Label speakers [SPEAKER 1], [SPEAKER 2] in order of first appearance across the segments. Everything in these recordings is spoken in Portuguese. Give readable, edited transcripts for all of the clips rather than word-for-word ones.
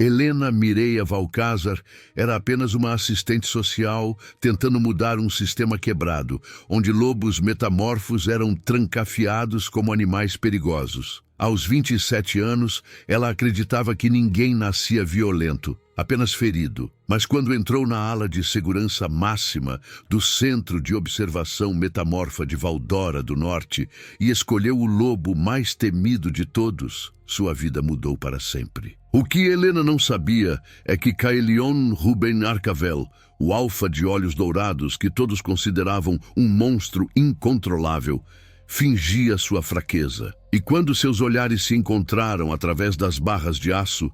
[SPEAKER 1] Helena Mireia Valcázar era apenas uma assistente social tentando mudar um sistema quebrado, onde lobos metamorfos eram trancafiados como animais perigosos. Aos 27 anos, ela acreditava que ninguém nascia violento, apenas ferido. Mas quando entrou na ala de segurança máxima do Centro de Observação Metamorfa de Valdora do Norte e escolheu o lobo mais temido de todos, sua vida mudou para sempre. O que Helena não sabia é que Caelion Ruben Arcavel, o alfa de olhos dourados que todos consideravam um monstro incontrolável, fingia sua fraqueza. E quando seus olhares se encontraram através das barras de aço,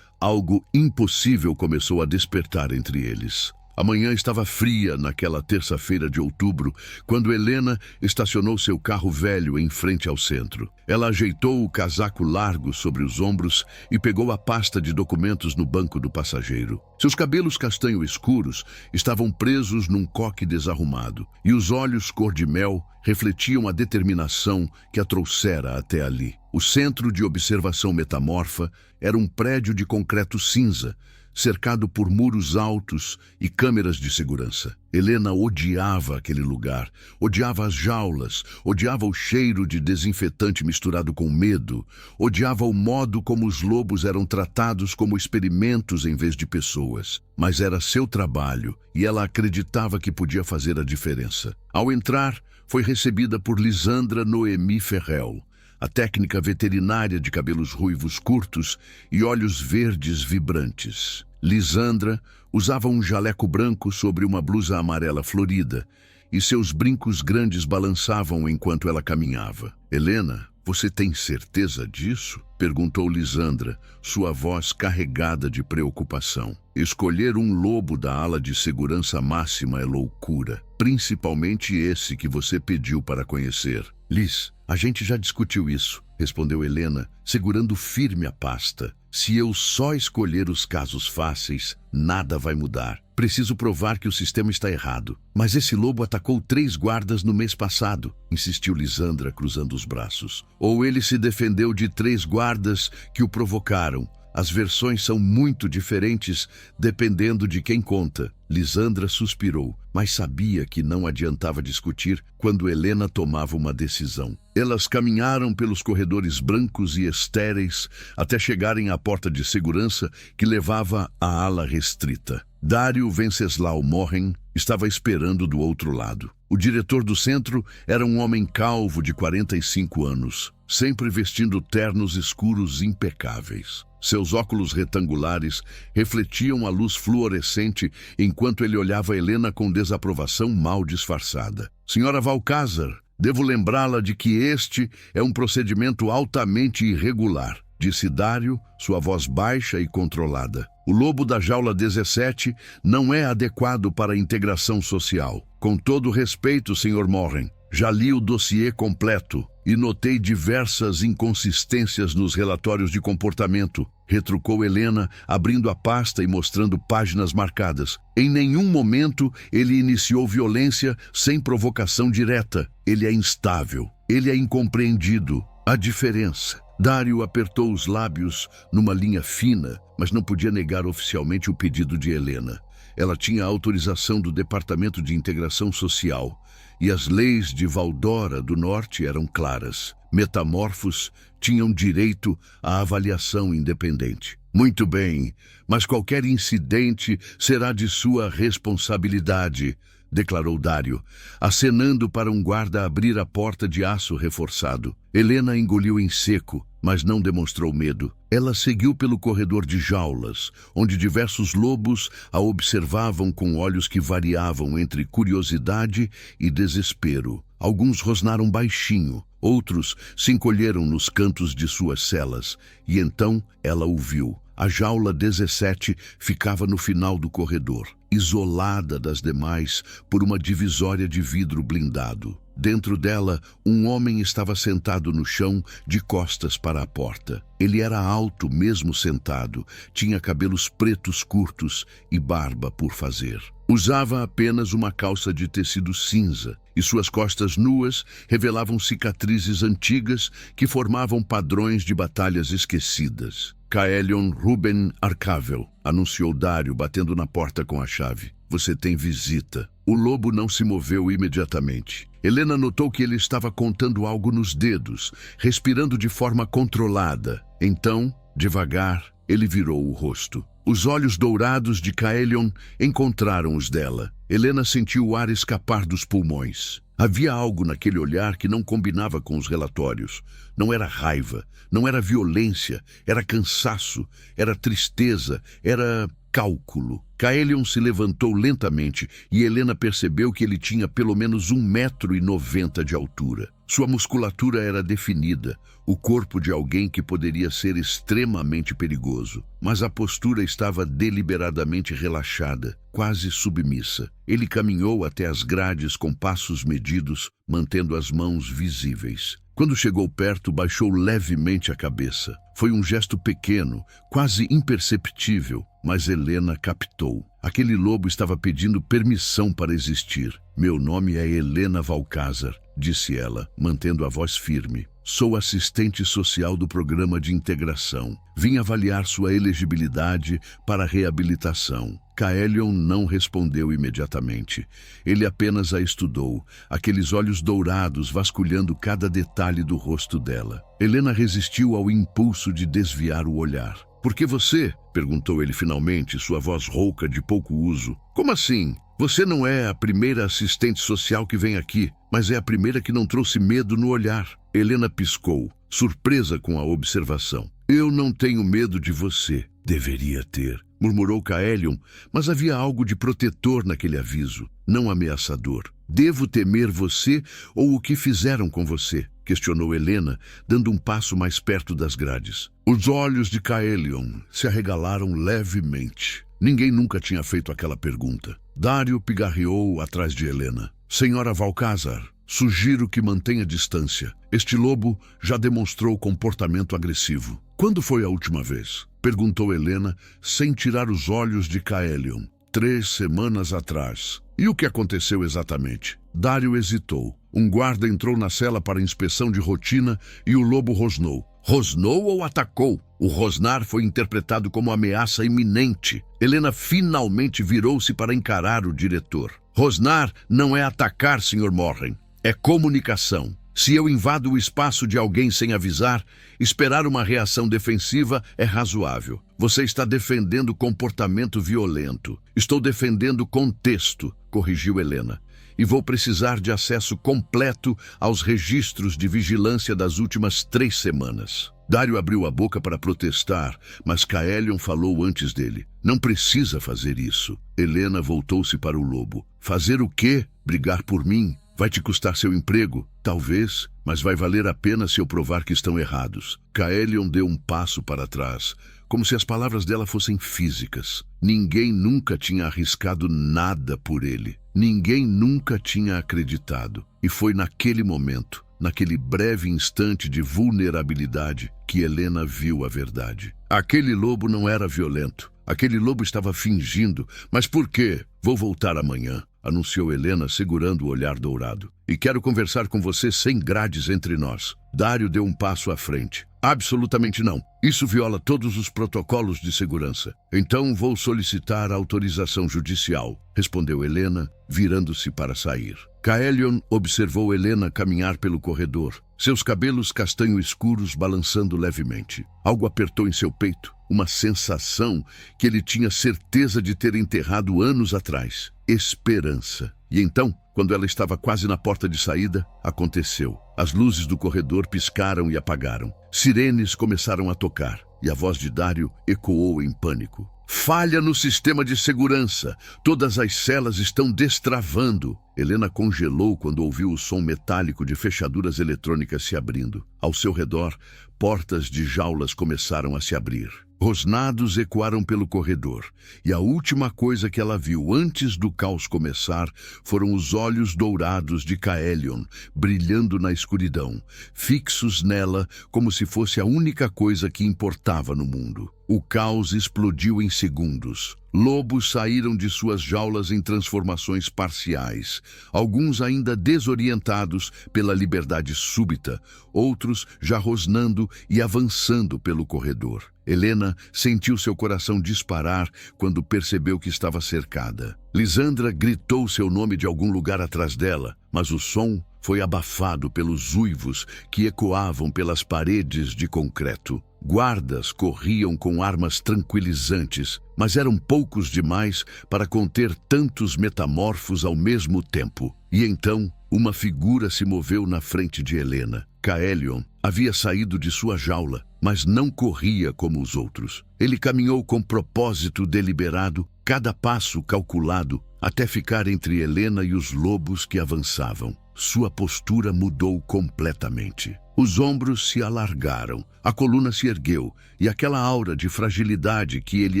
[SPEAKER 1] algo impossível começou a despertar entre eles. A manhã estava fria naquela terça-feira de outubro, quando Helena estacionou seu carro velho em frente ao centro. Ela ajeitou o casaco largo sobre os ombros e pegou a pasta de documentos no banco do passageiro. Seus cabelos castanho escuros estavam presos num coque desarrumado, e os olhos cor-de-mel refletiam a determinação que a trouxera até ali. O Centro de Observação Metamorfa era um prédio de concreto cinza, cercado por muros altos e câmeras de segurança. Helena odiava aquele lugar, odiava as jaulas, odiava o cheiro de desinfetante misturado com medo, odiava o modo como os lobos eram tratados como experimentos em vez de pessoas. Mas era seu trabalho e ela acreditava que podia fazer a diferença. Ao entrar, foi recebida por Lisandra Noemi Ferrel, a técnica veterinária de cabelos ruivos curtos e olhos verdes vibrantes. Lisandra usava um jaleco branco sobre uma blusa amarela florida e seus brincos grandes balançavam enquanto ela caminhava. Helena, você tem certeza disso? Perguntou Lisandra, sua voz carregada de preocupação. Escolher um lobo da ala de segurança máxima é loucura, principalmente esse que você pediu para conhecer. Liz, a gente já discutiu isso, respondeu Helena, segurando firme a pasta. Se eu só escolher os casos fáceis, nada vai mudar. Preciso provar que o sistema está errado. Mas esse lobo atacou 3 guardas no mês passado, insistiu Lisandra, cruzando os braços. Ou ele se defendeu de 3 guardas que o provocaram. As versões são muito diferentes dependendo de quem conta. Lisandra suspirou, mas sabia que não adiantava discutir quando Helena tomava uma decisão. Elas caminharam pelos corredores brancos e estéreis até chegarem à porta de segurança que levava à ala restrita. Dário Venceslau Morren estava esperando do outro lado. O diretor do centro era um homem calvo de 45 anos, sempre vestindo ternos escuros impecáveis. Seus óculos retangulares refletiam a luz fluorescente enquanto ele olhava Helena com desaprovação mal disfarçada. Senhora Valcázar, devo lembrá-la de que este é um procedimento altamente irregular, disse Dário, sua voz baixa e controlada. O lobo da jaula 17 não é adequado para a integração social. Com todo respeito, Sr. Morren, já li o dossiê completo e notei diversas inconsistências nos relatórios de comportamento, retrucou Helena, abrindo a pasta e mostrando páginas marcadas. Em nenhum momento ele iniciou violência sem provocação direta. Ele é instável. Ele é incompreendido. A diferença. Dário apertou os lábios numa linha fina, mas não podia negar oficialmente o pedido de Helena. Ela tinha a autorização do Departamento de Integração Social, e as leis de Valdora do Norte eram claras. Metamorfos tinham direito à avaliação independente. Muito bem, mas qualquer incidente será de sua responsabilidade, declarou Dário, acenando para um guarda abrir a porta de aço reforçado. Helena engoliu em seco, mas não demonstrou medo. Ela seguiu pelo corredor de jaulas, onde diversos lobos a observavam com olhos que variavam entre curiosidade e desespero. Alguns rosnaram baixinho, outros se encolheram nos cantos de suas celas, e então ela o viu. A jaula 17 ficava no final do corredor, isolada das demais por uma divisória de vidro blindado. Dentro dela, um homem estava sentado no chão, de costas para a porta. Ele era alto, mesmo sentado, tinha cabelos pretos curtos e barba por fazer. Usava apenas uma calça de tecido cinza, e suas costas nuas revelavam cicatrizes antigas que formavam padrões de batalhas esquecidas. Kaelion Ruben Arcavel, anunciou Dário, batendo na porta com a chave. Você tem visita. O lobo não se moveu imediatamente. Helena notou que ele estava contando algo nos dedos, respirando de forma controlada. Então, devagar, ele virou o rosto. Os olhos dourados de Kaelion encontraram os dela. Helena sentiu o ar escapar dos pulmões. Havia algo naquele olhar que não combinava com os relatórios. Não era raiva, não era violência, era cansaço, era tristeza, era cálculo. Kaelion se levantou lentamente e Helena percebeu que ele tinha pelo menos 1,90 m de altura. Sua musculatura era definida, o corpo de alguém que poderia ser extremamente perigoso. Mas a postura estava deliberadamente relaxada, quase submissa. Ele caminhou até as grades com passos medidos, mantendo as mãos visíveis. Quando chegou perto, baixou levemente a cabeça. Foi um gesto pequeno, quase imperceptível, mas Helena captou. Aquele lobo estava pedindo permissão para existir. Meu nome é Helena Valcázar, disse ela, mantendo a voz firme. Sou assistente social do programa de integração. Vim avaliar sua elegibilidade para a reabilitação. Kaelion não respondeu imediatamente. Ele apenas a estudou, aqueles olhos dourados vasculhando cada detalhe do rosto dela. Helena resistiu ao impulso de desviar o olhar. Por que você? Perguntou ele finalmente, sua voz rouca de pouco uso. Como assim? Você não é a primeira assistente social que vem aqui, mas é a primeira que não trouxe medo no olhar. Helena piscou, surpresa com a observação. Eu não tenho medo de você. Deveria ter, murmurou Kaelion, mas havia algo de protetor naquele aviso, não ameaçador. Devo temer você ou o que fizeram com você? Questionou Helena, dando um passo mais perto das grades. Os olhos de Kaelion se arregalaram levemente. Ninguém nunca tinha feito aquela pergunta. Dário pigarreou atrás de Helena. Senhora Valcázar, sugiro que mantenha distância. Este lobo já demonstrou comportamento agressivo. Quando foi a última vez? Perguntou Helena, sem tirar os olhos de Kaelion. 3 semanas atrás. E o que aconteceu exatamente? Dário hesitou. Um guarda entrou na cela para inspeção de rotina e o lobo rosnou. Rosnou ou atacou? O rosnar foi interpretado como ameaça iminente. Helena finalmente virou-se para encarar o diretor. Rosnar não é atacar, Sr. Morren. É comunicação. Se eu invado o espaço de alguém sem avisar, esperar uma reação defensiva é razoável. Você está defendendo comportamento violento. Estou defendendo contexto, corrigiu Helena. E vou precisar de acesso completo aos registros de vigilância das últimas 3 semanas. Dário abriu a boca para protestar, mas Kaelion falou antes dele. Não precisa fazer isso. Helena voltou-se para o lobo. Fazer o quê? Brigar por mim? Vai te custar seu emprego? Talvez, mas vai valer a pena se eu provar que estão errados. Kaelion deu um passo para trás, como se as palavras dela fossem físicas. Ninguém nunca tinha arriscado nada por ele. Ninguém nunca tinha acreditado. E foi naquele momento, naquele breve instante de vulnerabilidade, que Helena viu a verdade. Aquele lobo não era violento. Aquele lobo estava fingindo. Mas por quê? Vou voltar amanhã, anunciou Helena, segurando o olhar dourado. E quero conversar com você sem grades entre nós. Dário deu um passo à frente. Absolutamente não. Isso viola todos os protocolos de segurança. Então vou solicitar autorização judicial, respondeu Helena, virando-se para sair. Kaelion observou Helena caminhar pelo corredor, seus cabelos castanho escuros balançando levemente. Algo apertou em seu peito, uma sensação que ele tinha certeza de ter enterrado anos atrás. Esperança. E então, quando ela estava quase na porta de saída, aconteceu. As luzes do corredor piscaram e apagaram. Sirenes começaram a tocar, e a voz de Dário ecoou em pânico. Falha no sistema de segurança. Todas as celas estão destravando. Helena congelou quando ouviu o som metálico de fechaduras eletrônicas se abrindo. Ao seu redor, portas de jaulas começaram a se abrir. Rosnados ecoaram pelo corredor, e a última coisa que ela viu antes do caos começar foram os olhos dourados de Kaelion, brilhando na escuridão, fixos nela como se fosse a única coisa que importava no mundo. O caos explodiu em segundos. Lobos saíram de suas jaulas em transformações parciais, alguns ainda desorientados pela liberdade súbita, outros já rosnando e avançando pelo corredor. Helena sentiu seu coração disparar quando percebeu que estava cercada. Lisandra gritou seu nome de algum lugar atrás dela, mas o som foi abafado pelos uivos que ecoavam pelas paredes de concreto. Guardas corriam com armas tranquilizantes, mas eram poucos demais para conter tantos metamorfos ao mesmo tempo. E então, uma figura se moveu na frente de Helena. Caelion havia saído de sua jaula, mas não corria como os outros. Ele caminhou com propósito deliberado, cada passo calculado, até ficar entre Helena e os lobos que avançavam. Sua postura mudou completamente. Os ombros se alargaram, a coluna se ergueu e aquela aura de fragilidade que ele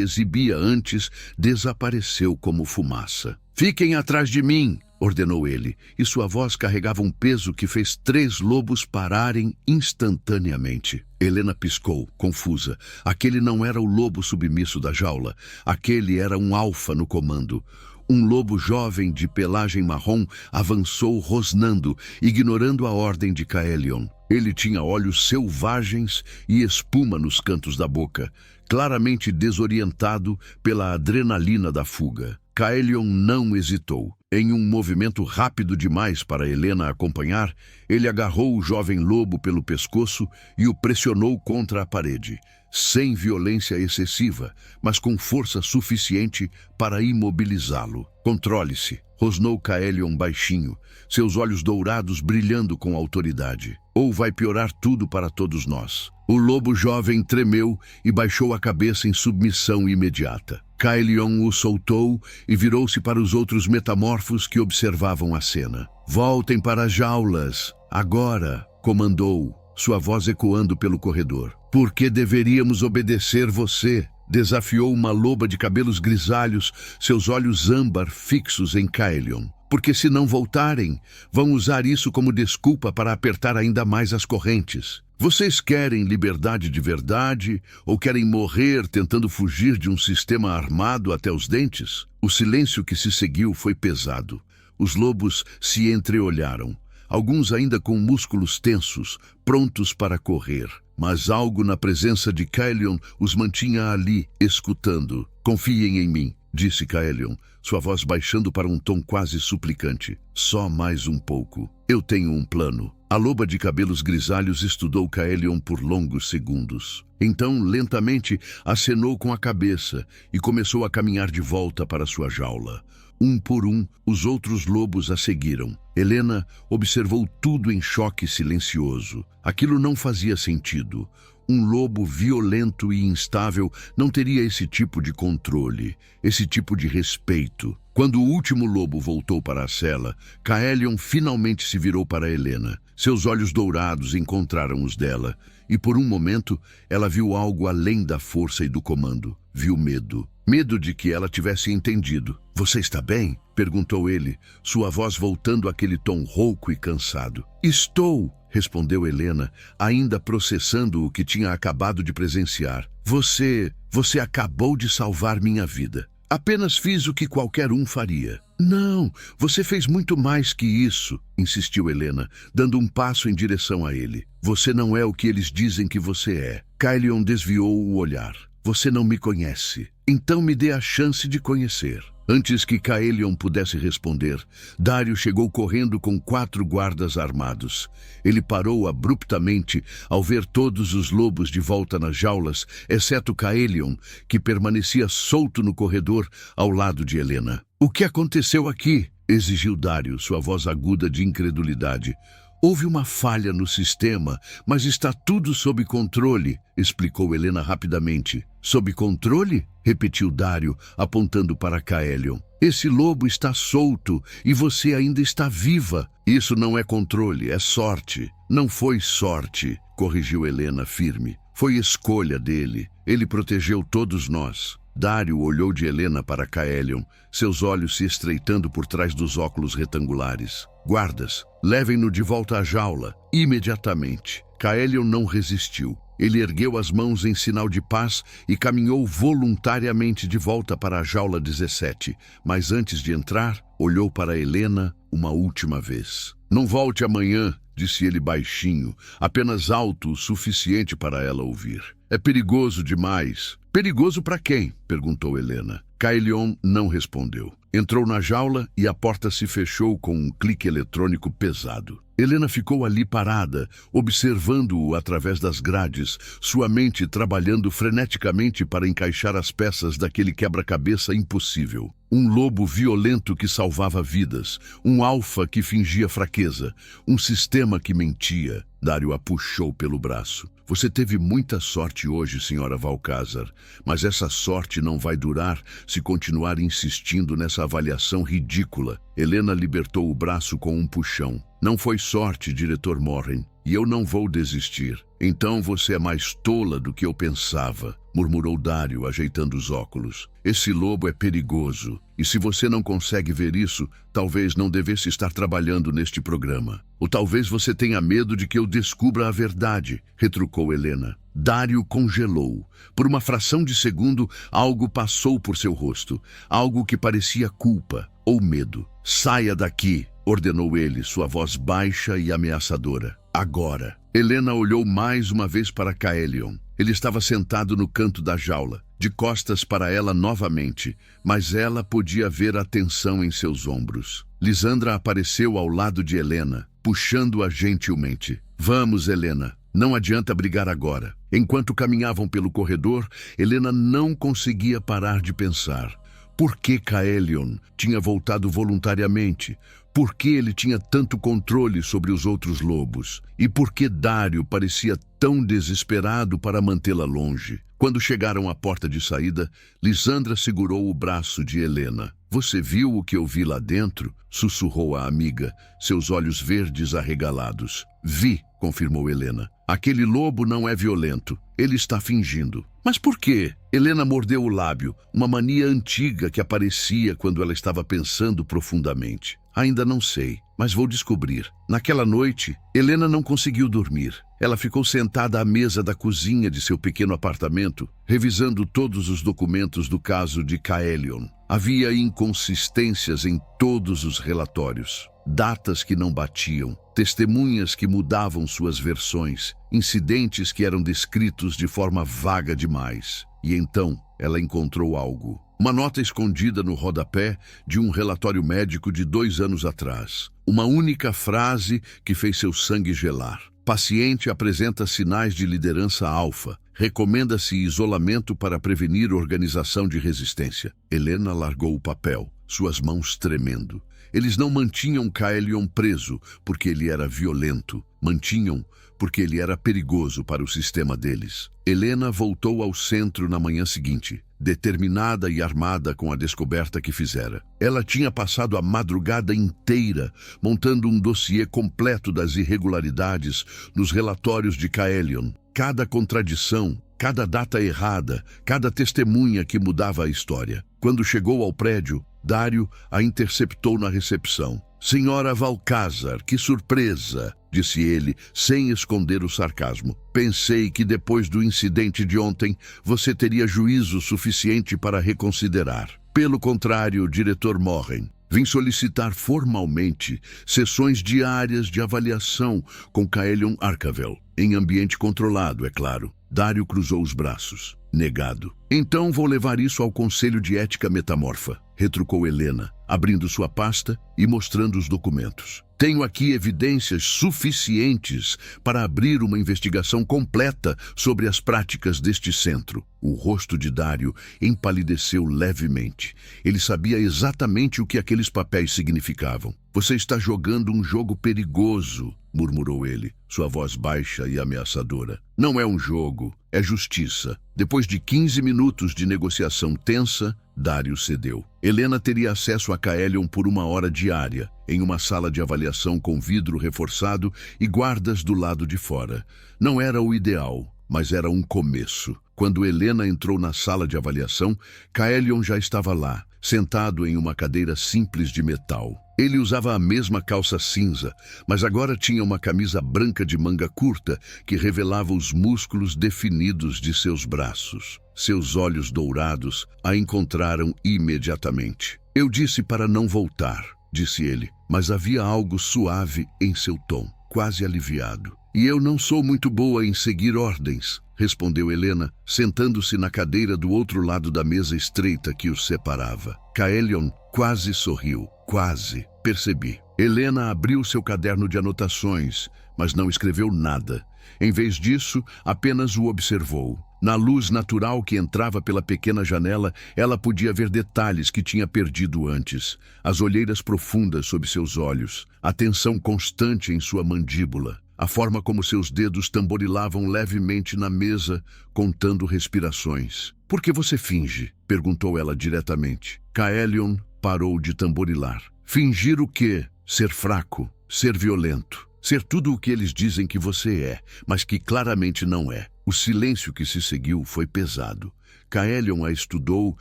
[SPEAKER 1] exibia antes desapareceu como fumaça. "Fiquem atrás de mim!" ordenou ele, e sua voz carregava um peso que fez 3 lobos pararem instantaneamente. Helena piscou, confusa. Aquele não era o lobo submisso da jaula. Aquele era um alfa no comando. Um lobo jovem de pelagem marrom avançou rosnando, ignorando a ordem de Caelion. Ele tinha olhos selvagens e espuma nos cantos da boca, claramente desorientado pela adrenalina da fuga. Caelion não hesitou. Em um movimento rápido demais para Helena acompanhar, ele agarrou o jovem lobo pelo pescoço e o pressionou contra a parede, sem violência excessiva, mas com força suficiente para imobilizá-lo. "Controle-se", rosnou Caelion baixinho, seus olhos dourados brilhando com autoridade. "Ou vai piorar tudo para todos nós." O lobo jovem tremeu e baixou a cabeça em submissão imediata. Caelion o soltou e virou-se para os outros metamorfos que observavam a cena. "Voltem para as jaulas, agora", comandou, sua voz ecoando pelo corredor. "Por que deveríamos obedecer você?" desafiou uma loba de cabelos grisalhos, seus olhos âmbar fixos em Caelion. "Porque se não voltarem, vão usar isso como desculpa para apertar ainda mais as correntes. Vocês querem liberdade de verdade ou querem morrer tentando fugir de um sistema armado até os dentes?" O silêncio que se seguiu foi pesado. Os lobos se entreolharam, alguns ainda com músculos tensos, prontos para correr. Mas algo na presença de Caelion os mantinha ali, escutando. "Confiem em mim", disse Caelion, sua voz baixando para um tom quase suplicante. "Só mais um pouco. Eu tenho um plano." A loba de cabelos grisalhos estudou Caelion por longos segundos. Então, lentamente, acenou com a cabeça e começou a caminhar de volta para sua jaula. Um por um, os outros lobos a seguiram. Helena observou tudo em choque silencioso. Aquilo não fazia sentido. Um lobo violento e instável não teria esse tipo de controle, esse tipo de respeito. Quando o último lobo voltou para a cela, Caelion finalmente se virou para Helena. Seus olhos dourados encontraram os dela, e por um momento ela viu algo além da força e do comando. Viu medo. Medo de que ela tivesse entendido. "Você está bem?" perguntou ele, sua voz voltando àquele tom rouco e cansado. "Estou", respondeu Helena, ainda processando o que tinha acabado de presenciar. Você acabou de salvar minha vida. Apenas fiz o que qualquer um faria." "Não, você fez muito mais que isso", insistiu Helena, dando um passo em direção a ele. "Você não é o que eles dizem que você é." Caelion desviou o olhar. "Você não me conhece. Então me dê a chance de conhecer." Antes que Caelion pudesse responder, Dário chegou correndo com 4 guardas armados. Ele parou abruptamente ao ver todos os lobos de volta nas jaulas, exceto Caelion, que permanecia solto no corredor ao lado de Helena. "O que aconteceu aqui?" exigiu Dário, sua voz aguda de incredulidade. "Houve uma falha no sistema, mas está tudo sob controle", explicou Helena rapidamente. "Sob controle?" repetiu Dário, apontando para Caelion. "Esse lobo está solto e você ainda está viva." "Isso não é controle, é sorte." "Não foi sorte", corrigiu Helena firme. "Foi escolha dele. Ele protegeu todos nós." Dário olhou de Helena para Caelion, seus olhos se estreitando por trás dos óculos retangulares. "Guardas, levem-no de volta à jaula, imediatamente." Caelion não resistiu. Ele ergueu as mãos em sinal de paz e caminhou voluntariamente de volta para a jaula 17, mas antes de entrar, olhou para Helena uma última vez. Não volte amanhã, disse ele baixinho, apenas alto o suficiente para ela ouvir. É perigoso demais. Perigoso para quem? Perguntou Helena. Kaelion não respondeu. Entrou na jaula e a porta se fechou com um clique eletrônico pesado. Helena ficou ali parada, observando-o através das grades, sua mente trabalhando freneticamente para encaixar as peças daquele quebra-cabeça impossível. Um lobo violento que salvava vidas, um alfa que fingia fraqueza, um sistema que mentia. Dario a puxou pelo braço. Você teve muita sorte hoje, senhora Valcázar, mas essa sorte não vai durar se continuar insistindo nessa avaliação ridícula. Helena libertou o braço com um puxão. Não foi sorte, diretor Morhen, e eu não vou desistir. Então você é mais tola do que eu pensava, murmurou Dario, ajeitando os óculos. Esse lobo é perigoso, e se você não consegue ver isso, talvez não devesse estar trabalhando neste programa. Ou talvez você tenha medo de que eu descubra a verdade, retrucou Helena. Dario congelou. Por uma fração de segundo, algo passou por seu rosto, algo que parecia culpa ou medo. Saia daqui, ordenou ele, sua voz baixa e ameaçadora. Agora. Helena olhou mais uma vez para Kaelion. Ele estava sentado no canto da jaula, de costas para ela novamente, mas ela podia ver a tensão em seus ombros. Lisandra apareceu ao lado de Helena, puxando-a gentilmente. Vamos, Helena. Não adianta brigar agora. Enquanto caminhavam pelo corredor, Helena não conseguia parar de pensar. Por que Kaelion tinha voltado voluntariamente? Por que ele tinha tanto controle sobre os outros lobos? E por que Dario parecia tão desesperado para mantê-la longe? Quando chegaram à porta de saída, Lisandra segurou o braço de Helena. Você viu o que eu vi lá dentro? Sussurrou a amiga, seus olhos verdes arregalados. Vi, confirmou Helena. Aquele lobo não é violento. Ele está fingindo. Mas por quê? Helena mordeu o lábio, uma mania antiga que aparecia quando ela estava pensando profundamente. Ainda não sei, mas vou descobrir. Naquela noite, Helena não conseguiu dormir. Ela ficou sentada à mesa da cozinha de seu pequeno apartamento, revisando todos os documentos do caso de Kaelion. Havia inconsistências em todos os relatórios. Datas que não batiam, testemunhas que mudavam suas versões, incidentes que eram descritos de forma vaga demais. E então, ela encontrou algo. Uma nota escondida no rodapé de um relatório médico de 2 anos atrás. Uma única frase que fez seu sangue gelar. Paciente apresenta sinais de liderança alfa. Recomenda-se isolamento para prevenir organização de resistência. Helena largou o papel, suas mãos tremendo. Eles não mantinham Kaelion preso porque ele era violento. Mantinham porque ele era perigoso para o sistema deles. Helena voltou ao centro na manhã seguinte, determinada e armada com a descoberta que fizera. Ela tinha passado a madrugada inteira montando um dossiê completo das irregularidades nos relatórios de Kaelion. Cada contradição, cada data errada, cada testemunha que mudava a história. Quando chegou ao prédio, Dario a interceptou na recepção. Senhora Valcázar, que surpresa! Disse ele, sem esconder o sarcasmo. Pensei que depois do incidente de ontem, você teria juízo suficiente para reconsiderar. Pelo contrário, diretor Morhen, vim solicitar formalmente sessões diárias de avaliação com Kaelion Arcavel, em ambiente controlado, é claro. Dario cruzou os braços. Negado. Então vou levar isso ao Conselho de Ética Metamorfa, retrucou Helena, abrindo sua pasta e mostrando os documentos. Tenho aqui evidências suficientes para abrir uma investigação completa sobre as práticas deste centro. O rosto de Dario empalideceu levemente. Ele sabia exatamente o que aqueles papéis significavam. Você está jogando um jogo perigoso, murmurou ele, sua voz baixa e ameaçadora. Não é um jogo, é justiça. Depois de 15 minutos de negociação tensa, Dario cedeu. Helena teria acesso a Kaelion por 1 hora diária, em uma sala de avaliação com vidro reforçado e guardas do lado de fora. Não era o ideal, mas era um começo. Quando Helena entrou na sala de avaliação, Kaelion já estava lá, sentado em uma cadeira simples de metal. Ele usava a mesma calça cinza, mas agora tinha uma camisa branca de manga curta que revelava os músculos definidos de seus braços. Seus olhos dourados a encontraram imediatamente. Eu disse para não voltar, disse ele, mas havia algo suave em seu tom, quase aliviado. E eu não sou muito boa em seguir ordens, respondeu Helena, sentando-se na cadeira do outro lado da mesa estreita que os separava. Kaelion quase sorriu. Quase. Percebi. Helena abriu seu caderno de anotações, mas não escreveu nada. Em vez disso, apenas o observou. Na luz natural que entrava pela pequena janela, ela podia ver detalhes que tinha perdido antes. As olheiras profundas sob seus olhos, a tensão constante em sua mandíbula, a forma como seus dedos tamborilavam levemente na mesa, contando respirações. "Por que você finge?" perguntou ela diretamente. Kaelion parou de tamborilar. Fingir o quê? Ser fraco, ser violento, ser tudo o que eles dizem que você é, mas que claramente não é. O silêncio que se seguiu foi pesado. Kaelion a estudou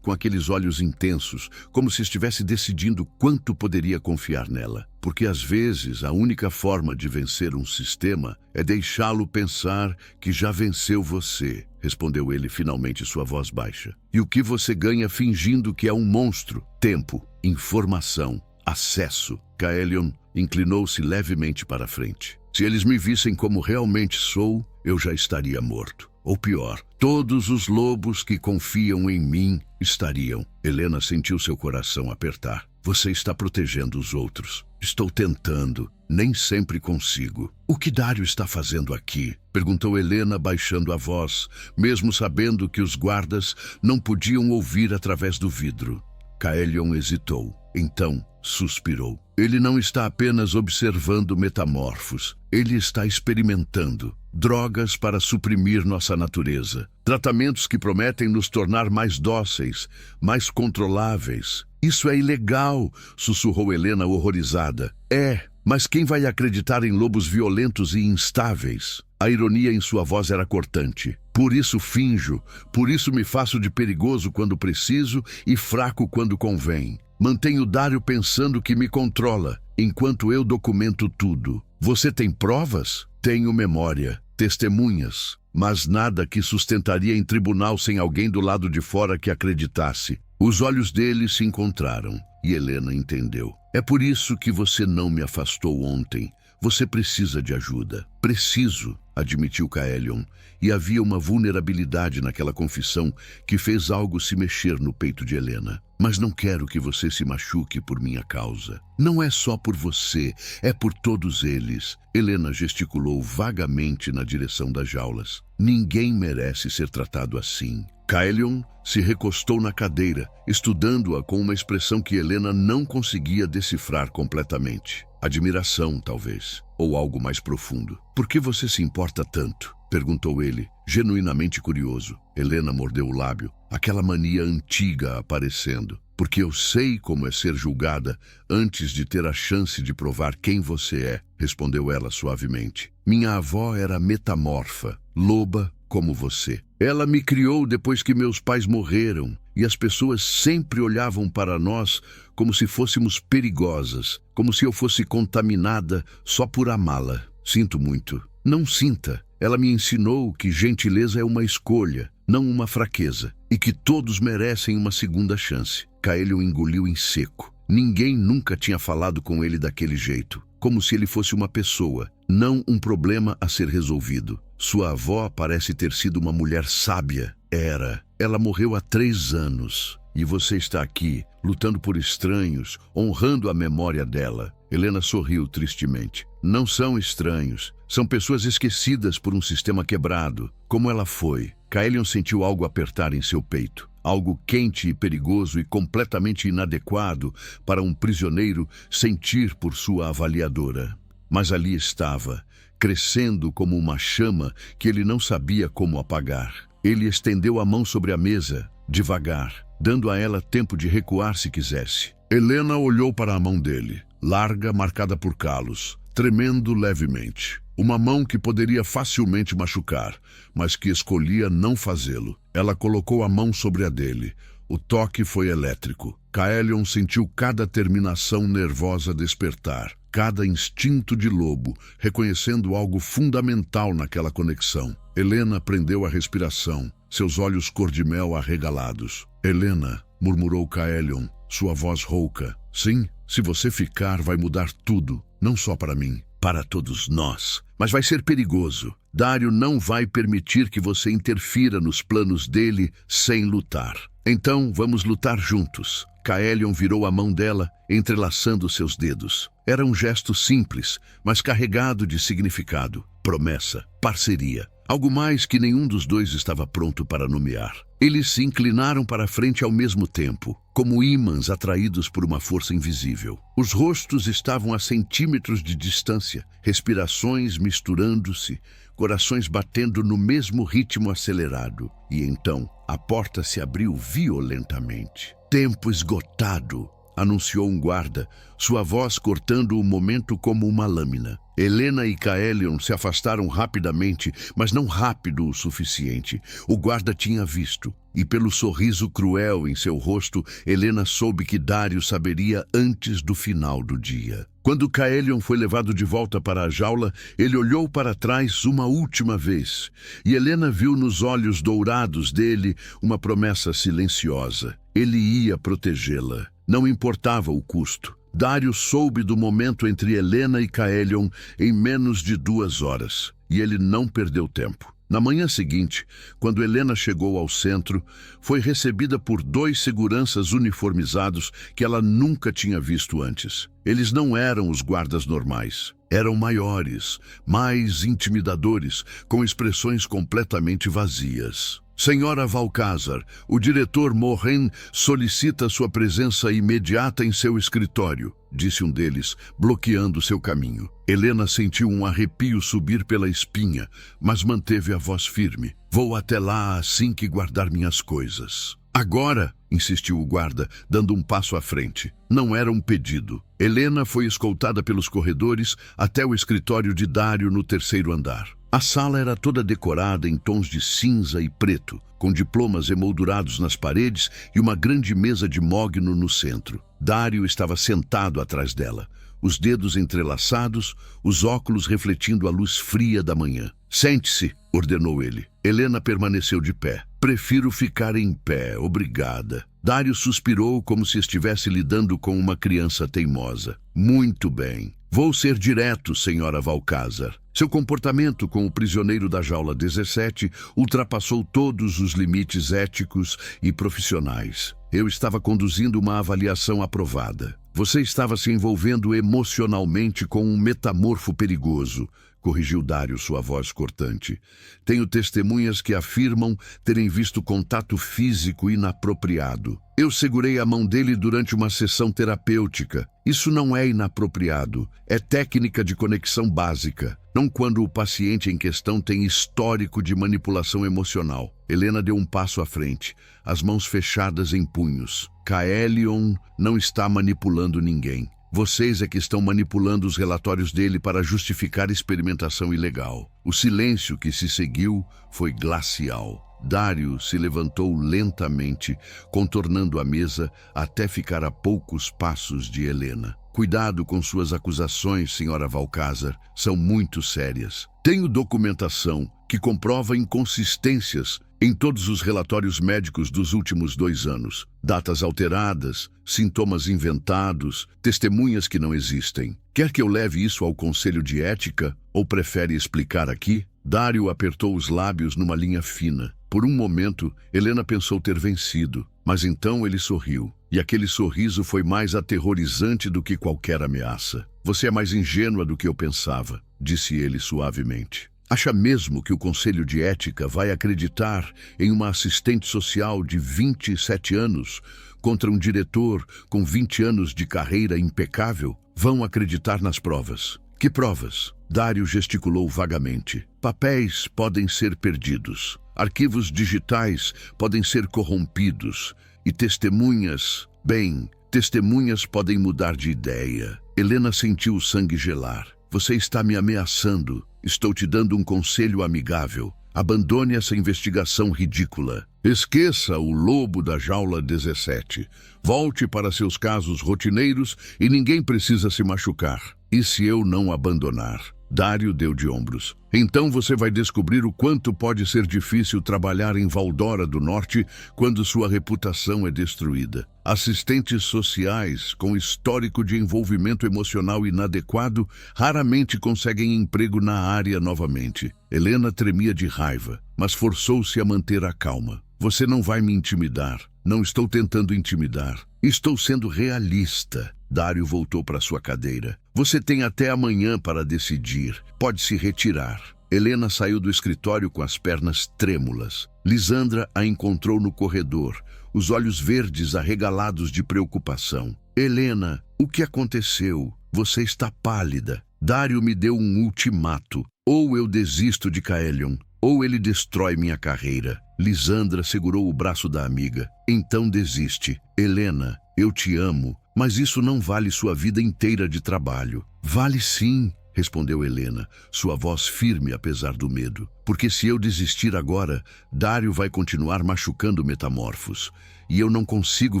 [SPEAKER 1] com aqueles olhos intensos, como se estivesse decidindo quanto poderia confiar nela. Porque às vezes a única forma de vencer um sistema é deixá-lo pensar que já venceu você, respondeu ele finalmente, sua voz baixa. E o que você ganha fingindo que é um monstro? Tempo, informação, acesso. Kaelion inclinou-se levemente para a frente. Se eles me vissem como realmente sou, eu já estaria morto. Ou pior, todos os lobos que confiam em mim estariam. Helena sentiu seu coração apertar. Você está protegendo os outros. Estou tentando. Nem sempre consigo. O que Dário está fazendo aqui? Perguntou Helena, baixando a voz, mesmo sabendo que os guardas não podiam ouvir através do vidro. Kaelion hesitou. Então, suspirou. Ele não está apenas observando metamorfos. Ele está experimentando drogas para suprimir nossa natureza. Tratamentos que prometem nos tornar mais dóceis, mais controláveis. Isso é ilegal, sussurrou Helena horrorizada. É, mas quem vai acreditar em lobos violentos e instáveis? A ironia em sua voz era cortante. Por isso finjo, por isso me faço de perigoso quando preciso e fraco quando convém. Mantenho Dário pensando que me controla, enquanto eu documento tudo. Você tem provas? Tenho memória, testemunhas, mas nada que sustentaria em tribunal sem alguém do lado de fora que acreditasse. Os olhos dele se encontraram e Helena entendeu. É por isso que você não me afastou ontem. Você precisa de ajuda. Preciso, admitiu Kaelion, e havia uma vulnerabilidade naquela confissão que fez algo se mexer no peito de Helena. Mas não quero que você se machuque por minha causa. Não é só por você, é por todos eles. Helena gesticulou vagamente na direção das jaulas. Ninguém merece ser tratado assim. Kaelion se recostou na cadeira, estudando-a com uma expressão que Helena não conseguia decifrar completamente. Admiração, talvez, ou algo mais profundo. Por que você se importa tanto? Perguntou ele, genuinamente curioso. Helena mordeu o lábio, aquela mania antiga aparecendo. Porque eu sei como é ser julgada antes de ter a chance de provar quem você é, respondeu ela suavemente. Minha avó era metamorfa, loba como você. Ela me criou depois que meus pais morreram, e as pessoas sempre olhavam para nós como se fôssemos perigosas, como se eu fosse contaminada só por amá-la. Sinto muito. Não sinta. Ela me ensinou que gentileza é uma escolha, não uma fraqueza, e que todos merecem uma segunda chance. Kaelion engoliu em seco. Ninguém nunca tinha falado com ele daquele jeito, como se ele fosse uma pessoa, não um problema a ser resolvido. Sua avó parece ter sido uma mulher sábia. Era. Ela morreu há 3 anos. E você está aqui, lutando por estranhos, honrando a memória dela. Helena sorriu tristemente. Não são estranhos. São pessoas esquecidas por um sistema quebrado, como ela foi. Kaelion sentiu algo apertar em seu peito. Algo quente e perigoso e completamente inadequado para um prisioneiro sentir por sua avaliadora. Mas ali estava, crescendo como uma chama que ele não sabia como apagar. Ele estendeu a mão sobre a mesa, devagar, dando a ela tempo de recuar se quisesse. Helena olhou para a mão dele, larga, marcada por calos, tremendo levemente. Uma mão que poderia facilmente machucar, mas que escolhia não fazê-lo. Ela colocou a mão sobre a dele. O toque foi elétrico. Kaelion sentiu cada terminação nervosa despertar, cada instinto de lobo, reconhecendo algo fundamental naquela conexão. Helena prendeu a respiração, seus olhos cor-de-mel arregalados. Helena, murmurou Kaelion, sua voz rouca. Sim, se você ficar, vai mudar tudo, não só para mim, para todos nós. Mas vai ser perigoso. Daario não vai permitir que você interfira nos planos dele sem lutar. Então, vamos lutar juntos. Kaelion virou a mão dela, entrelaçando seus dedos. Era um gesto simples, mas carregado de significado. Promessa, parceria. Algo mais que nenhum dos dois estava pronto para nomear. Eles se inclinaram para a frente ao mesmo tempo, como ímãs atraídos por uma força invisível. Os rostos estavam a centímetros de distância, respirações misturando-se, corações batendo no mesmo ritmo acelerado. E então, a porta se abriu violentamente. Tempo esgotado, anunciou um guarda, sua voz cortando o momento como uma lâmina. Helena e Kaelion se afastaram rapidamente, mas não rápido o suficiente. O guarda tinha visto, e pelo sorriso cruel em seu rosto, Helena soube que Daario saberia antes do final do dia. Quando Kaelion foi levado de volta para a jaula, ele olhou para trás uma última vez, e Helena viu nos olhos dourados dele uma promessa silenciosa. Ele ia protegê-la. Não importava o custo. Daario soube do momento entre Helena e Kaelion em menos de 2 horas, e ele não perdeu tempo. Na manhã seguinte, quando Helena chegou ao centro, foi recebida por 2 seguranças uniformizados que ela nunca tinha visto antes. Eles não eram os guardas normais. Eram maiores, mais intimidadores, com expressões completamente vazias. Senhora Valcázar, o diretor Morin solicita sua presença imediata em seu escritório, disse um deles, bloqueando seu caminho. Helena sentiu um arrepio subir pela espinha, mas manteve a voz firme. Vou até lá assim que guardar minhas coisas. Agora, insistiu o guarda, dando um passo à frente. Não era um pedido. Helena foi escoltada pelos corredores até o escritório de Daario no 3º andar. A sala era toda decorada em tons de cinza e preto, com diplomas emoldurados nas paredes e uma grande mesa de mogno no centro. Daario estava sentado atrás dela, os dedos entrelaçados, os óculos refletindo a luz fria da manhã. Sente-se, ordenou ele. Helena permaneceu de pé. Prefiro ficar em pé, obrigada. Daario suspirou como se estivesse lidando com uma criança teimosa. Muito bem. Vou ser direto, senhora Valcázar. Seu comportamento com o prisioneiro da jaula 17 ultrapassou todos os limites éticos e profissionais. Eu estava conduzindo uma avaliação aprovada. Você estava se envolvendo emocionalmente com um metamorfo perigoso, corrigiu Daario, sua voz cortante. Tenho testemunhas que afirmam terem visto contato físico inapropriado. Eu segurei a mão dele durante uma sessão terapêutica. Isso não é inapropriado, é técnica de conexão básica, não quando o paciente em questão tem histórico de manipulação emocional. Helena deu um passo à frente, as mãos fechadas em punhos. Kaelion não está manipulando ninguém. Vocês é que estão manipulando os relatórios dele para justificar experimentação ilegal. O silêncio que se seguiu foi glacial. Daario se levantou lentamente, contornando a mesa até ficar a poucos passos de Helena. Cuidado com suas acusações, senhora Valcázar, são muito sérias. Tenho documentação que comprova inconsistências em todos os relatórios médicos dos últimos 2 anos. Datas alteradas, sintomas inventados, testemunhas que não existem. Quer que eu leve isso ao Conselho de Ética ou prefere explicar aqui? Daario apertou os lábios numa linha fina. Por um momento, Helena pensou ter vencido, mas então ele sorriu. E aquele sorriso foi mais aterrorizante do que qualquer ameaça. Você é mais ingênua do que eu pensava, disse ele suavemente. Acha mesmo que o Conselho de Ética vai acreditar em uma assistente social de 27 anos contra um diretor com 20 anos de carreira impecável? Vão acreditar nas provas. Que provas? Daario gesticulou vagamente. Papéis podem ser perdidos. Arquivos digitais podem ser corrompidos. E testemunhas, bem, testemunhas podem mudar de ideia. Helena sentiu o sangue gelar. Você está me ameaçando, estou te dando um conselho amigável. Abandone essa investigação ridícula. Esqueça o lobo da jaula 17. Volte para seus casos rotineiros e ninguém precisa se machucar. E se eu não abandonar? Dário deu de ombros. Então você vai descobrir o quanto pode ser difícil trabalhar em Valdora do Norte quando sua reputação é destruída. Assistentes sociais com histórico de envolvimento emocional inadequado raramente conseguem emprego na área novamente. Helena tremia de raiva, mas forçou-se a manter a calma. Você não vai me intimidar. Não estou tentando intimidar. Estou sendo realista. Dário voltou para sua cadeira. Você tem até amanhã para decidir. Pode se retirar. Helena saiu do escritório com as pernas trêmulas. Lisandra a encontrou no corredor, os olhos verdes arregalados de preocupação. Helena, o que aconteceu? Você está pálida. Dário me deu um ultimato. Ou eu desisto de Kaelion, ou ele destrói minha carreira. Lisandra segurou o braço da amiga. Então desiste. Helena, eu te amo, mas isso não vale sua vida inteira de trabalho. Vale sim, respondeu Helena, sua voz firme apesar do medo. Porque se eu desistir agora, Dário vai continuar machucando Metamorfos. E eu não consigo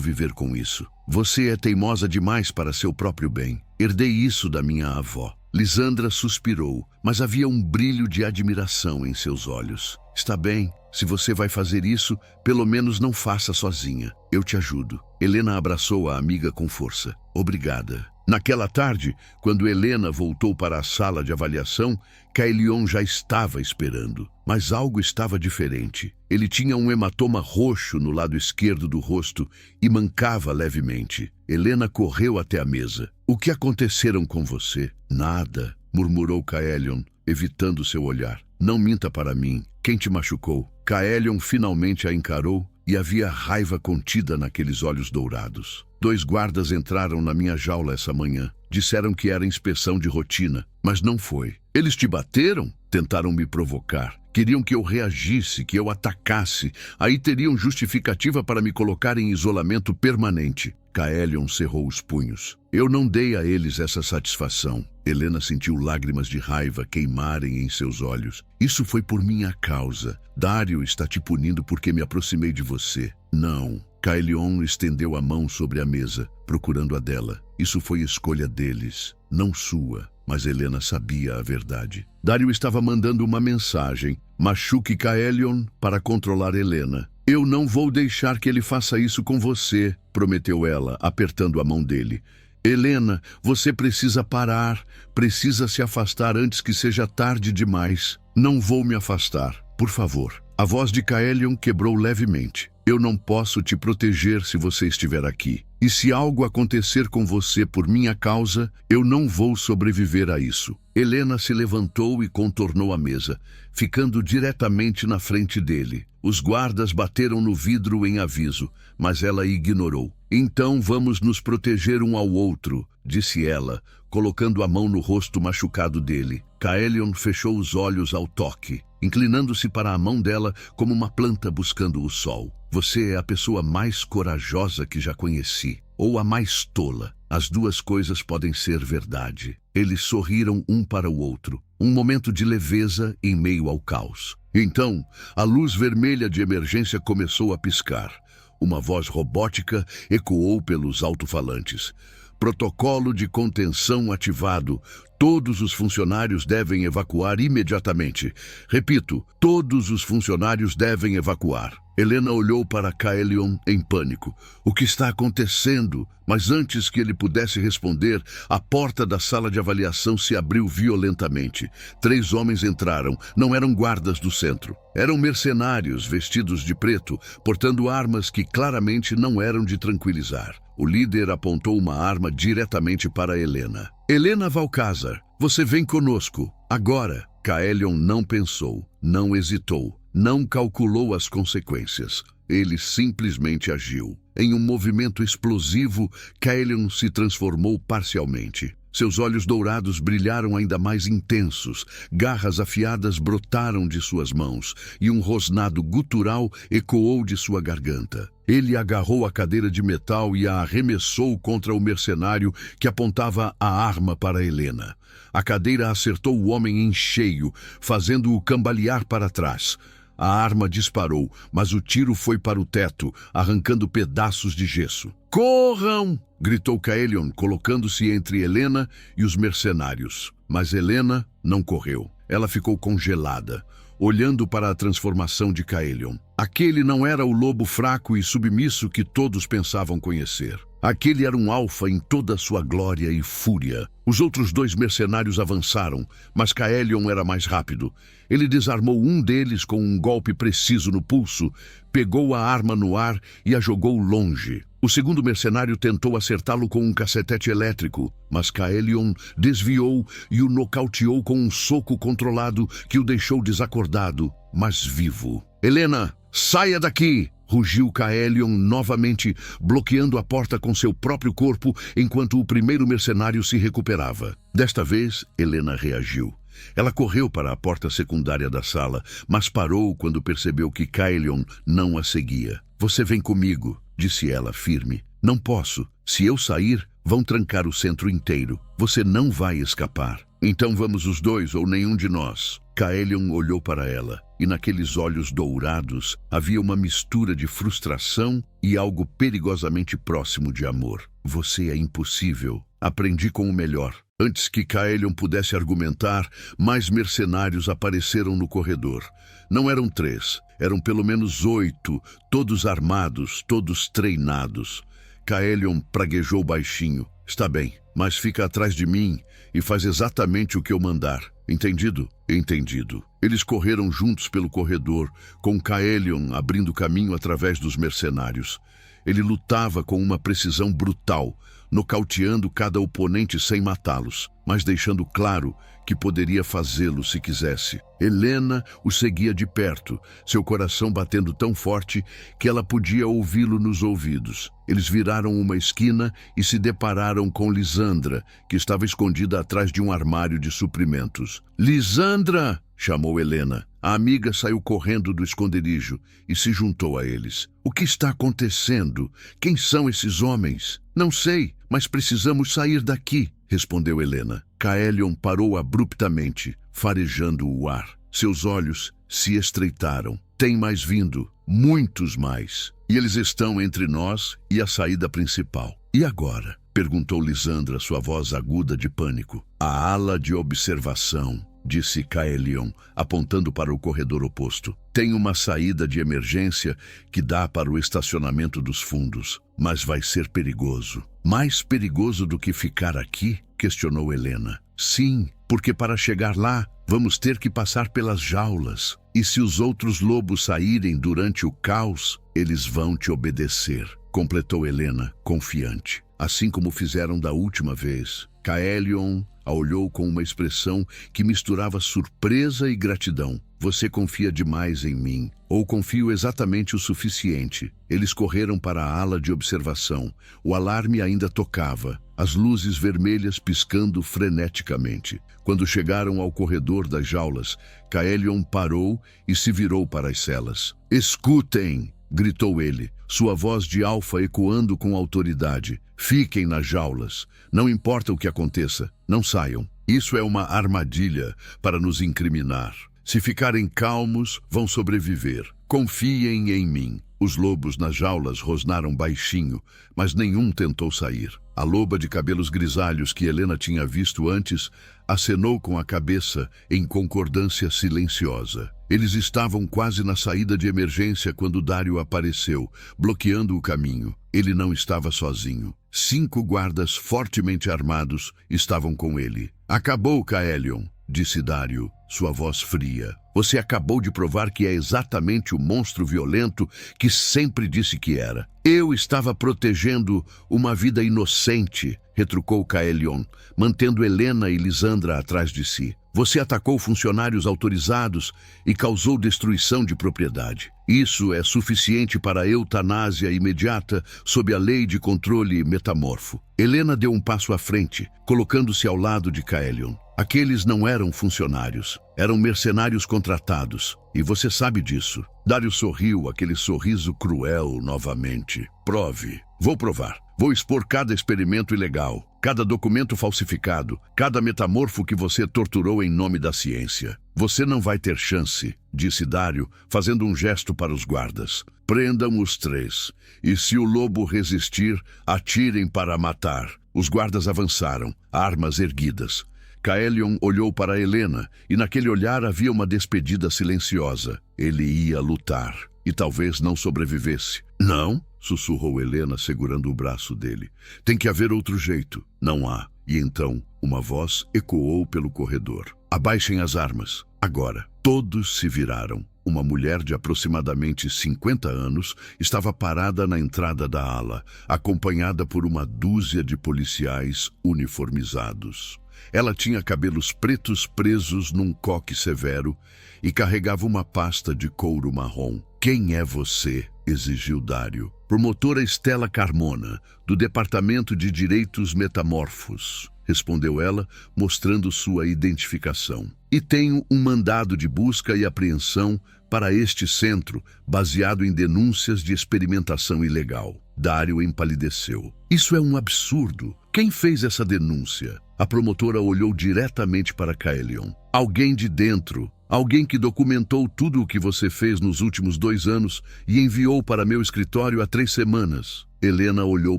[SPEAKER 1] viver com isso. Você é teimosa demais para seu próprio bem. Herdei isso da minha avó. Lisandra suspirou, mas havia um brilho de admiração em seus olhos. Está bem, se você vai fazer isso, pelo menos não faça sozinha. Eu te ajudo. Helena abraçou a amiga com força. Obrigada. Naquela tarde, quando Helena voltou para a sala de avaliação, Kaelion já estava esperando. Mas algo estava diferente. Ele tinha um hematoma roxo no lado esquerdo do rosto e mancava levemente. Helena correu até a mesa. O que aconteceram com você? Nada, murmurou Kaelion, evitando seu olhar. Não minta para mim. Quem te machucou? Kaelion finalmente a encarou e havia raiva contida naqueles olhos dourados. 2 guardas entraram na minha jaula essa manhã. Disseram que era inspeção de rotina, mas não foi. Eles te bateram? Tentaram me provocar. Queriam que eu reagisse, que eu atacasse. Aí teriam justificativa para me colocar em isolamento permanente. Kaelion cerrou os punhos. Eu não dei a eles essa satisfação. Helena sentiu lágrimas de raiva queimarem em seus olhos. Isso foi por minha causa. Dário está te punindo porque me aproximei de você. Não. Kaelion estendeu a mão sobre a mesa, procurando a dela. Isso foi escolha deles, não sua. Mas Helena sabia a verdade. Dário estava mandando uma mensagem. Machuque Kaelion para controlar Helena. Eu não vou deixar que ele faça isso com você, prometeu ela, apertando a mão dele. Helena, você precisa parar, precisa se afastar antes que seja tarde demais. Não vou me afastar, por favor. A voz de Kaelion quebrou levemente. Eu não posso te proteger se você estiver aqui. E se algo acontecer com você por minha causa, eu não vou sobreviver a isso. Helena se levantou e contornou a mesa, ficando diretamente na frente dele. Os guardas bateram no vidro em aviso, mas ela ignorou. Então vamos nos proteger um ao outro, disse ela, colocando a mão no rosto machucado dele. Kaelion fechou os olhos ao toque, inclinando-se para a mão dela como uma planta buscando o sol. Você é a pessoa mais corajosa que já conheci, ou a mais tola. As duas coisas podem ser verdade. Eles sorriram um para o outro, um momento de leveza em meio ao caos. Então, a luz vermelha de emergência começou a piscar. Uma voz robótica ecoou pelos alto-falantes. Protocolo de contenção ativado. Todos os funcionários devem evacuar imediatamente. Repito, todos os funcionários devem evacuar. Helena olhou para Kaelion em pânico. O que está acontecendo? Mas antes que ele pudesse responder, a porta da sala de avaliação se abriu violentamente. 3 homens entraram. Não eram guardas do centro. Eram mercenários vestidos de preto, portando armas que claramente não eram de tranquilizar. O líder apontou uma arma diretamente para Helena. Helena Valcázar, você vem conosco. Agora. Kaelion não pensou, não hesitou, não calculou as consequências. Ele simplesmente agiu. Em um movimento explosivo, Kaelion se transformou parcialmente. Seus olhos dourados brilharam ainda mais intensos, garras afiadas brotaram de suas mãos e um rosnado gutural ecoou de sua garganta. Ele agarrou a cadeira de metal e a arremessou contra o mercenário que apontava a arma para Helena. A cadeira acertou o homem em cheio, fazendo-o cambalear para trás. A arma disparou, mas o tiro foi para o teto, arrancando pedaços de gesso. "Corram!" gritou Caelion, colocando-se entre Helena e os mercenários. Mas Helena não correu. Ela ficou congelada, olhando para a transformação de Caelion. Aquele não era o lobo fraco e submisso que todos pensavam conhecer. Aquele era um alfa em toda a sua glória e fúria. Os outros 2 mercenários avançaram, mas Caelion era mais rápido. Ele desarmou um deles com um golpe preciso no pulso, pegou a arma no ar e a jogou longe. O segundo mercenário tentou acertá-lo com um cacetete elétrico, mas Caelion desviou e o nocauteou com um soco controlado que o deixou desacordado, mas vivo. "Helena, saia daqui!" rugiu Caelion novamente, bloqueando a porta com seu próprio corpo enquanto o primeiro mercenário se recuperava. Desta vez, Helena reagiu. Ela correu para a porta secundária da sala, mas parou quando percebeu que Caelion não a seguia. "Você vem comigo", disse ela, firme. "Não posso. Se eu sair, vão trancar o centro inteiro. Você não vai escapar. Então vamos os 2 ou nenhum de nós." Caelion olhou para ela, e naqueles olhos dourados havia uma mistura de frustração e algo perigosamente próximo de amor. "Você é impossível. Aprendi com o melhor." Antes que Caelion pudesse argumentar, mais mercenários apareceram no corredor. Não eram 3, eram pelo menos 8, todos armados, todos treinados. Caelion praguejou baixinho. "Está bem, mas fica atrás de mim e faz exatamente o que eu mandar. Entendido?" "Entendido." Eles correram juntos pelo corredor, com Caelion abrindo caminho através dos mercenários. Ele lutava com uma precisão brutal, nocauteando cada oponente sem matá-los, mas deixando claro que poderia fazê-lo se quisesse. Helena o seguia de perto, seu coração batendo tão forte que ela podia ouvi-lo nos ouvidos. Eles viraram uma esquina e se depararam com Lisandra, que estava escondida atrás de um armário de suprimentos. "Lisandra!" chamou Helena. A amiga saiu correndo do esconderijo e se juntou a eles. "O que está acontecendo? Quem são esses homens?" "Não sei, mas precisamos sair daqui", respondeu Helena. Caelion parou abruptamente, farejando o ar. Seus olhos se estreitaram. "Tem mais vindo, muitos mais. E eles estão entre nós e a saída principal." "E agora?" perguntou Lisandra, sua voz aguda de pânico. "A ala de observação", disse Caelion, apontando para o corredor oposto. "Tem uma saída de emergência que dá para o estacionamento dos fundos, mas vai ser perigoso." "Mais perigoso do que ficar aqui?" questionou Helena. "Sim, porque para chegar lá, vamos ter que passar pelas jaulas. E se os outros lobos saírem durante o caos, eles vão te obedecer", completou Helena, confiante. "Assim como fizeram da última vez." Caelion a olhou com uma expressão que misturava surpresa e gratidão. "Você confia demais em mim, ou confio exatamente o suficiente." Eles correram para a ala de observação. O alarme ainda tocava, as luzes vermelhas piscando freneticamente. Quando chegaram ao corredor das jaulas, Caelion parou e se virou para as celas. "Escutem!" gritou ele, sua voz de alfa ecoando com autoridade. "Fiquem nas jaulas. Não importa o que aconteça, não saiam. Isso é uma armadilha para nos incriminar. Se ficarem calmos, vão sobreviver. Confiem em mim." Os lobos nas jaulas rosnaram baixinho, mas nenhum tentou sair. A loba de cabelos grisalhos que Helena tinha visto antes acenou com a cabeça em concordância silenciosa. Eles estavam quase na saída de emergência quando Dário apareceu, bloqueando o caminho. Ele não estava sozinho. 5 guardas fortemente armados estavam com ele. "Acabou, Caelion", disse Dário, sua voz fria. Você acabou de provar que é exatamente o monstro violento que sempre disse que era. Eu estava protegendo uma vida inocente, retrucou Kaelion, mantendo Helena e Lisandra atrás de si. Você atacou funcionários autorizados e causou destruição de propriedade. Isso é suficiente para a eutanásia imediata sob a lei de controle metamorfo. Helena deu um passo à frente, colocando-se ao lado de Kaelion. Aqueles não eram funcionários, eram mercenários contratados. E você sabe disso. Dário sorriu, aquele sorriso cruel novamente. Prove. Vou provar. Vou expor cada experimento ilegal, cada documento falsificado, cada metamorfo que você torturou em nome da ciência. Você não vai ter chance, disse Dário, fazendo um gesto para os guardas. Prendam os 3. E se o lobo resistir, atirem para matar. Os guardas avançaram, armas erguidas. Kaelion olhou para Helena, e naquele olhar havia uma despedida silenciosa. Ele ia lutar, e talvez não sobrevivesse. Não, sussurrou Helena, segurando o braço dele. Tem que haver outro jeito. Não há. E então, uma voz ecoou pelo corredor. Abaixem as armas. Agora. Todos se viraram. Uma mulher de aproximadamente 50 anos estava parada na entrada da ala, acompanhada por uma dúzia de policiais uniformizados. Ela tinha cabelos pretos presos num coque severo e carregava uma pasta de couro marrom. Quem é você? Exigiu Dário. Promotora Stella Carmona, do Departamento de Direitos Metamorfos, respondeu ela, mostrando sua identificação. E tenho um mandado de busca e apreensão para este centro, baseado em denúncias de experimentação ilegal. Dário empalideceu. Isso é um absurdo. Quem fez essa denúncia? A promotora olhou diretamente para Kaelion. Alguém de dentro. Alguém que documentou tudo o que você fez nos últimos 2 anos e enviou para meu escritório há 3 semanas. Helena olhou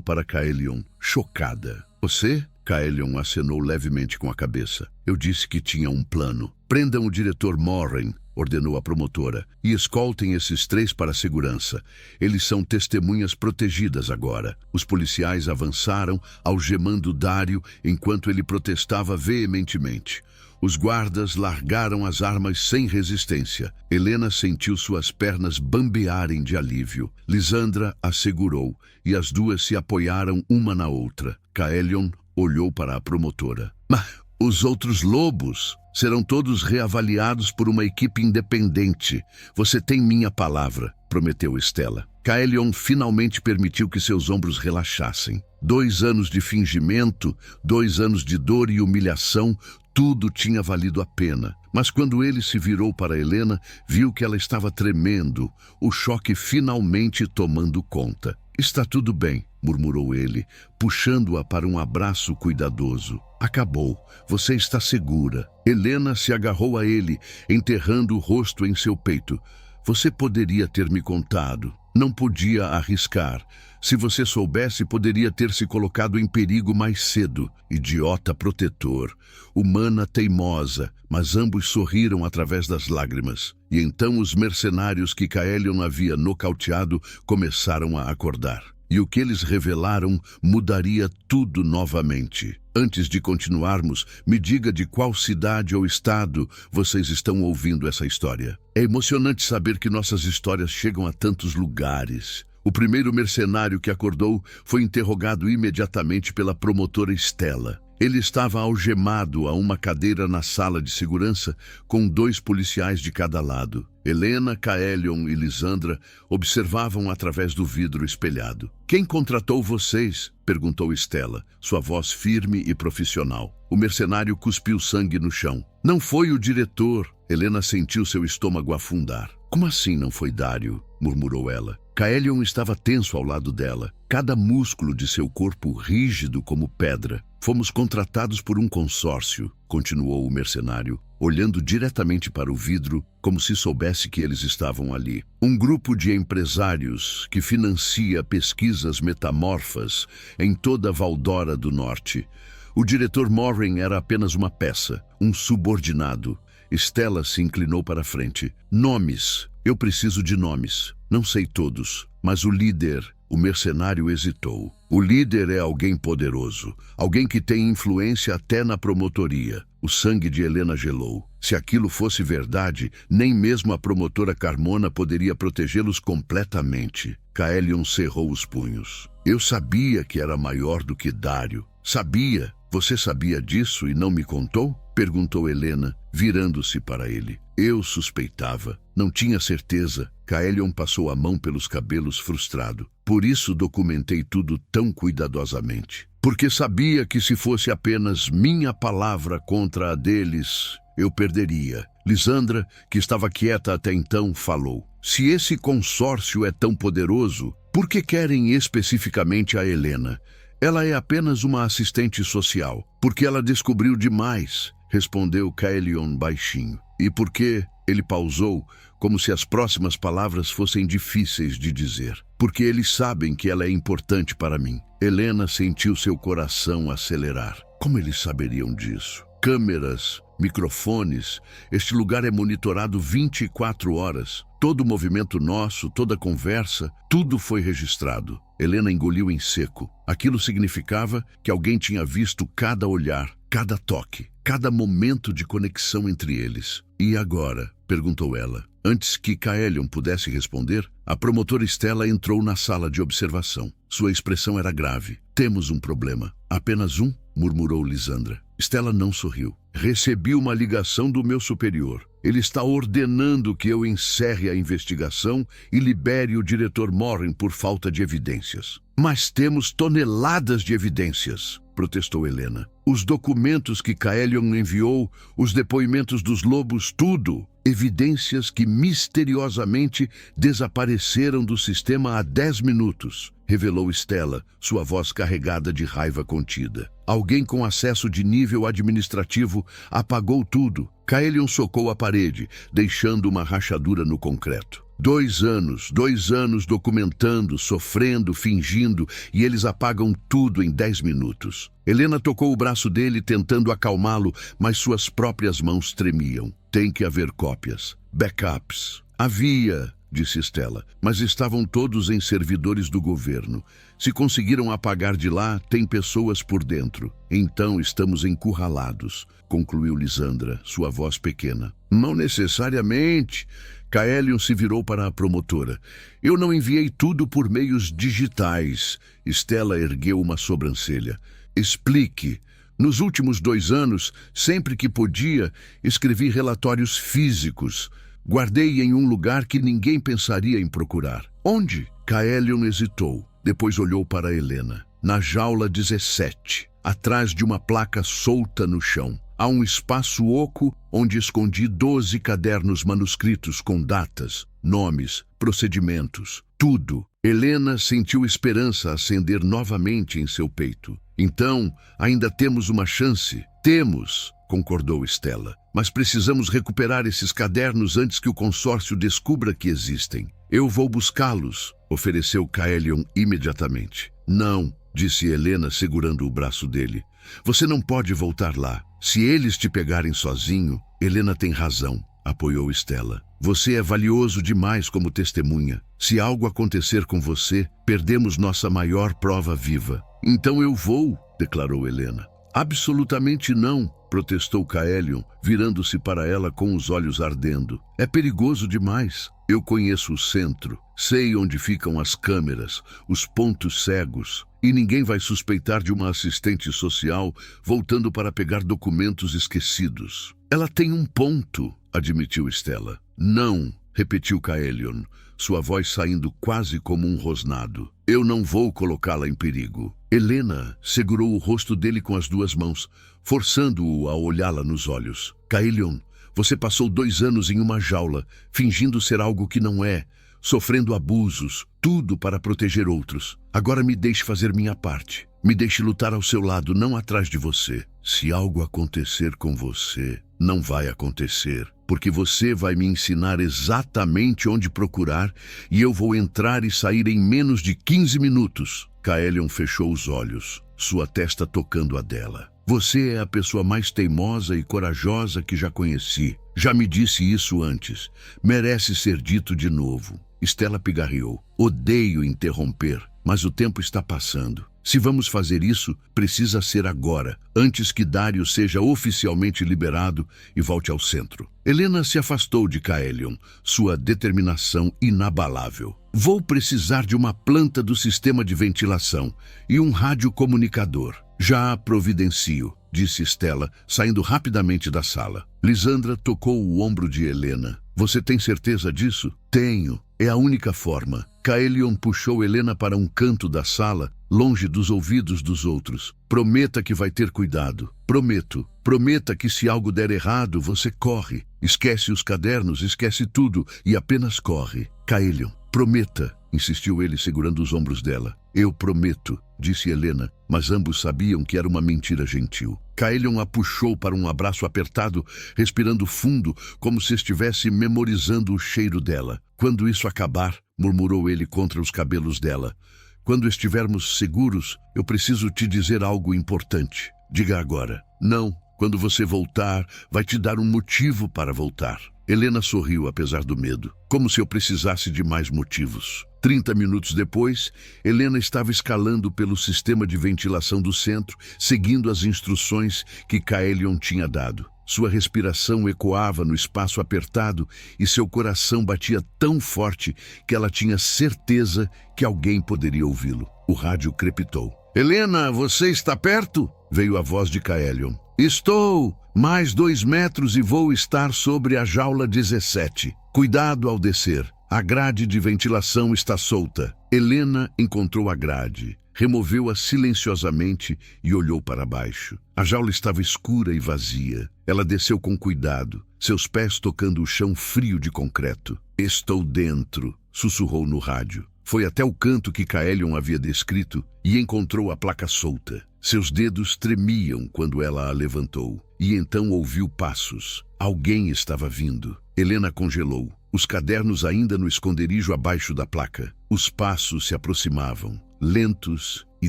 [SPEAKER 1] para Kaelion, chocada. Você? Kaelion acenou levemente com a cabeça. Eu disse que tinha um plano. Prendam o diretor Morin, ordenou a promotora, e escoltem esses 3 para a segurança. Eles são testemunhas protegidas agora. Os policiais avançaram, algemando Dário enquanto ele protestava veementemente. Os guardas largaram as armas sem resistência. Helena sentiu suas pernas bambearem de alívio. Lisandra a segurou, e as duas se apoiaram uma na outra. Kaelion olhou para a promotora. Mas os outros lobos serão todos reavaliados por uma equipe independente. Você tem minha palavra, prometeu Stella. Kaelion finalmente permitiu que seus ombros relaxassem. 2 anos de fingimento, 2 anos de dor e humilhação, tudo tinha valido a pena. Mas quando ele se virou para Helena, viu que ela estava tremendo, o choque finalmente tomando conta. Está tudo bem, murmurou ele, puxando-a para um abraço cuidadoso. Acabou. Você está segura. Helena se agarrou a ele, enterrando o rosto em seu peito. Você poderia ter me contado. Não podia arriscar. Se você soubesse, poderia ter se colocado em perigo mais cedo. Idiota protetor. Humana teimosa. Mas ambos sorriram através das lágrimas. E então os mercenários que Kaelion havia nocauteado começaram a acordar. E o que eles revelaram mudaria tudo novamente. Antes de continuarmos, me diga de qual cidade ou estado vocês estão ouvindo essa história. É emocionante saber que nossas histórias chegam a tantos lugares. O primeiro mercenário que acordou foi interrogado imediatamente pela promotora Stella. Ele estava algemado a uma cadeira na sala de segurança com 2 policiais de cada lado. Helena, Kaelion e Lisandra observavam através do vidro espelhado. Quem contratou vocês? Perguntou Stella, sua voz firme e profissional. O mercenário cuspiu sangue no chão. Não foi o diretor. Helena sentiu seu estômago afundar. Como assim não foi Dário? Murmurou ela. Kaelion estava tenso ao lado dela, cada músculo de seu corpo rígido como pedra. Fomos contratados por um consórcio, continuou o mercenário, olhando diretamente para o vidro, como se soubesse que eles estavam ali. Um grupo de empresários que financia pesquisas metamorfas em toda a Valdora do Norte. O diretor Morin era apenas uma peça, um subordinado. Stella se inclinou para a frente. Nomes. Eu preciso de nomes. Não sei todos, mas o líder, o mercenário hesitou. O líder é alguém poderoso, alguém que tem influência até na promotoria. O sangue de Helena gelou. Se aquilo fosse verdade, nem mesmo a promotora Carmona poderia protegê-los completamente. Kaelion cerrou os punhos. Eu sabia que era maior do que Dário. Sabia. Você sabia disso e não me contou? Perguntou Helena, virando-se para ele. Eu suspeitava. Não tinha certeza. Kaelion passou a mão pelos cabelos frustrado. Por isso documentei tudo tão cuidadosamente. Porque sabia que se fosse apenas minha palavra contra a deles, eu perderia. Lisandra, que estava quieta até então, falou. Se esse consórcio é tão poderoso, por que querem especificamente a Helena? Ela é apenas uma assistente social. Porque ela descobriu demais, respondeu Kaelion baixinho. E por que? Ele pausou, como se as próximas palavras fossem difíceis de dizer. Porque eles sabem que ela é importante para mim. Helena sentiu seu coração acelerar. Como eles saberiam disso? Câmeras, microfones, este lugar é monitorado 24 horas. Todo movimento nosso, toda conversa, tudo foi registrado. Helena engoliu em seco. Aquilo significava que alguém tinha visto cada olhar, cada toque, cada momento de conexão entre eles. E agora? Perguntou ela. Antes que Kaelion pudesse responder, a promotora Stella entrou na sala de observação. Sua expressão era grave. Temos um problema. Apenas um? Murmurou Lisandra. Stella não sorriu. Recebi uma ligação do meu superior. Ele está ordenando que eu encerre a investigação e libere o diretor Morin por falta de evidências. Mas temos toneladas de evidências, protestou Helena. Os documentos que Kaelion enviou, os depoimentos dos lobos, tudo. Evidências que misteriosamente desapareceram do sistema há 10 minutos, revelou Stella, sua voz carregada de raiva contida. Alguém com acesso de nível administrativo apagou tudo. Kaelion socou a parede, deixando uma rachadura no concreto. 2 anos documentando, sofrendo, fingindo, e eles apagam tudo em 10 minutos. Helena tocou o braço dele, tentando acalmá-lo, mas suas próprias mãos tremiam. Tem que haver cópias, backups. Havia, disse Stella, mas estavam todos em servidores do governo. Se conseguiram apagar de lá, tem pessoas por dentro. Então estamos encurralados, concluiu Lisandra, sua voz pequena. Não necessariamente. Kaelion se virou para a promotora. Eu não enviei tudo por meios digitais. Stella ergueu uma sobrancelha. Explique. Nos últimos 2 anos, sempre que podia, escrevi relatórios físicos. Guardei em um lugar que ninguém pensaria em procurar. Onde? Kaelion hesitou. Depois olhou para Helena. Na jaula 17, atrás de uma placa solta no chão. Há um espaço oco onde escondi 12 cadernos manuscritos com datas, nomes, procedimentos, tudo. Helena sentiu esperança acender novamente em seu peito. Então, ainda temos uma chance? Temos, concordou Stella. Mas precisamos recuperar esses cadernos antes que o consórcio descubra que existem. Eu vou buscá-los, ofereceu Kaelion imediatamente. Não, disse Helena segurando o braço dele. Você não pode voltar lá. Se eles te pegarem sozinho, Helena tem razão, apoiou Stella. Você é valioso demais como testemunha. Se algo acontecer com você, perdemos nossa maior prova viva. Então eu vou, declarou Helena. Absolutamente não, protestou Kaelion, virando-se para ela com os olhos ardendo. É perigoso demais. Eu conheço o centro, sei onde ficam as câmeras, os pontos cegos, e ninguém vai suspeitar de uma assistente social voltando para pegar documentos esquecidos. Ela tem um ponto, admitiu Stella. Não, repetiu Kaelion, sua voz saindo quase como um rosnado. Eu não vou colocá-la em perigo. Helena segurou o rosto dele com as 2 mãos, forçando-o a olhá-la nos olhos. Kaelion, você passou 2 anos em uma jaula, fingindo ser algo que não é, sofrendo abusos, tudo para proteger outros. Agora me deixe fazer minha parte. Me deixe lutar ao seu lado, não atrás de você. Se algo acontecer com você, não vai acontecer, porque você vai me ensinar exatamente onde procurar e eu vou entrar e sair em menos de 15 minutos. Kaelion fechou os olhos, sua testa tocando a dela. Você é a pessoa mais teimosa e corajosa que já conheci. Já me disse isso antes. Merece ser dito de novo. Stella pigarreou. Odeio interromper. mas o tempo está passando. Se vamos fazer isso, precisa ser agora, antes que Dario seja oficialmente liberado e volte ao centro. Helena se afastou de Kaelion, sua determinação inabalável. Vou precisar de uma planta do sistema de ventilação e um radiocomunicador. Já providencio, disse Stella, saindo rapidamente da sala. Lisandra tocou o ombro de Helena. Você tem certeza disso? Tenho. É a única forma. Kaelion puxou Helena para um canto da sala, longe dos ouvidos dos outros. Prometa que vai ter cuidado. Prometo. Prometa que se algo der errado, você corre. Esquece os cadernos, esquece tudo e apenas corre. Kaelion, prometa, insistiu ele segurando os ombros dela. Eu prometo, disse Helena, mas ambos sabiam que era uma mentira gentil. Kaelion a puxou para um abraço apertado, respirando fundo, como se estivesse memorizando o cheiro dela. Quando isso acabar, murmurou ele contra os cabelos dela. Quando estivermos seguros, eu preciso te dizer algo importante. Diga agora. Não. Quando você voltar, vai te dar um motivo para voltar. Helena sorriu apesar do medo, como se eu precisasse de mais motivos. 30 minutos depois, Helena estava escalando pelo sistema de ventilação do centro, seguindo as instruções que Kaelion tinha dado. Sua respiração ecoava no espaço apertado e seu coração batia tão forte que ela tinha certeza que alguém poderia ouvi-lo. O rádio crepitou. Helena, você está perto? Veio a voz de Kaelion. Estou! Mais 2 metros e vou estar sobre a jaula 17. Cuidado ao descer. A grade de ventilação está solta. Helena encontrou a grade, removeu-a silenciosamente e olhou para baixo. A jaula estava escura e vazia. Ela desceu com cuidado, seus pés tocando o chão frio de concreto. Estou dentro, sussurrou no rádio. Foi até o canto que Kaelion havia descrito e encontrou a placa solta. Seus dedos tremiam quando ela a levantou. E então ouviu passos. Alguém estava vindo. Helena congelou, os cadernos ainda no esconderijo abaixo da placa. Os passos se aproximavam, lentos e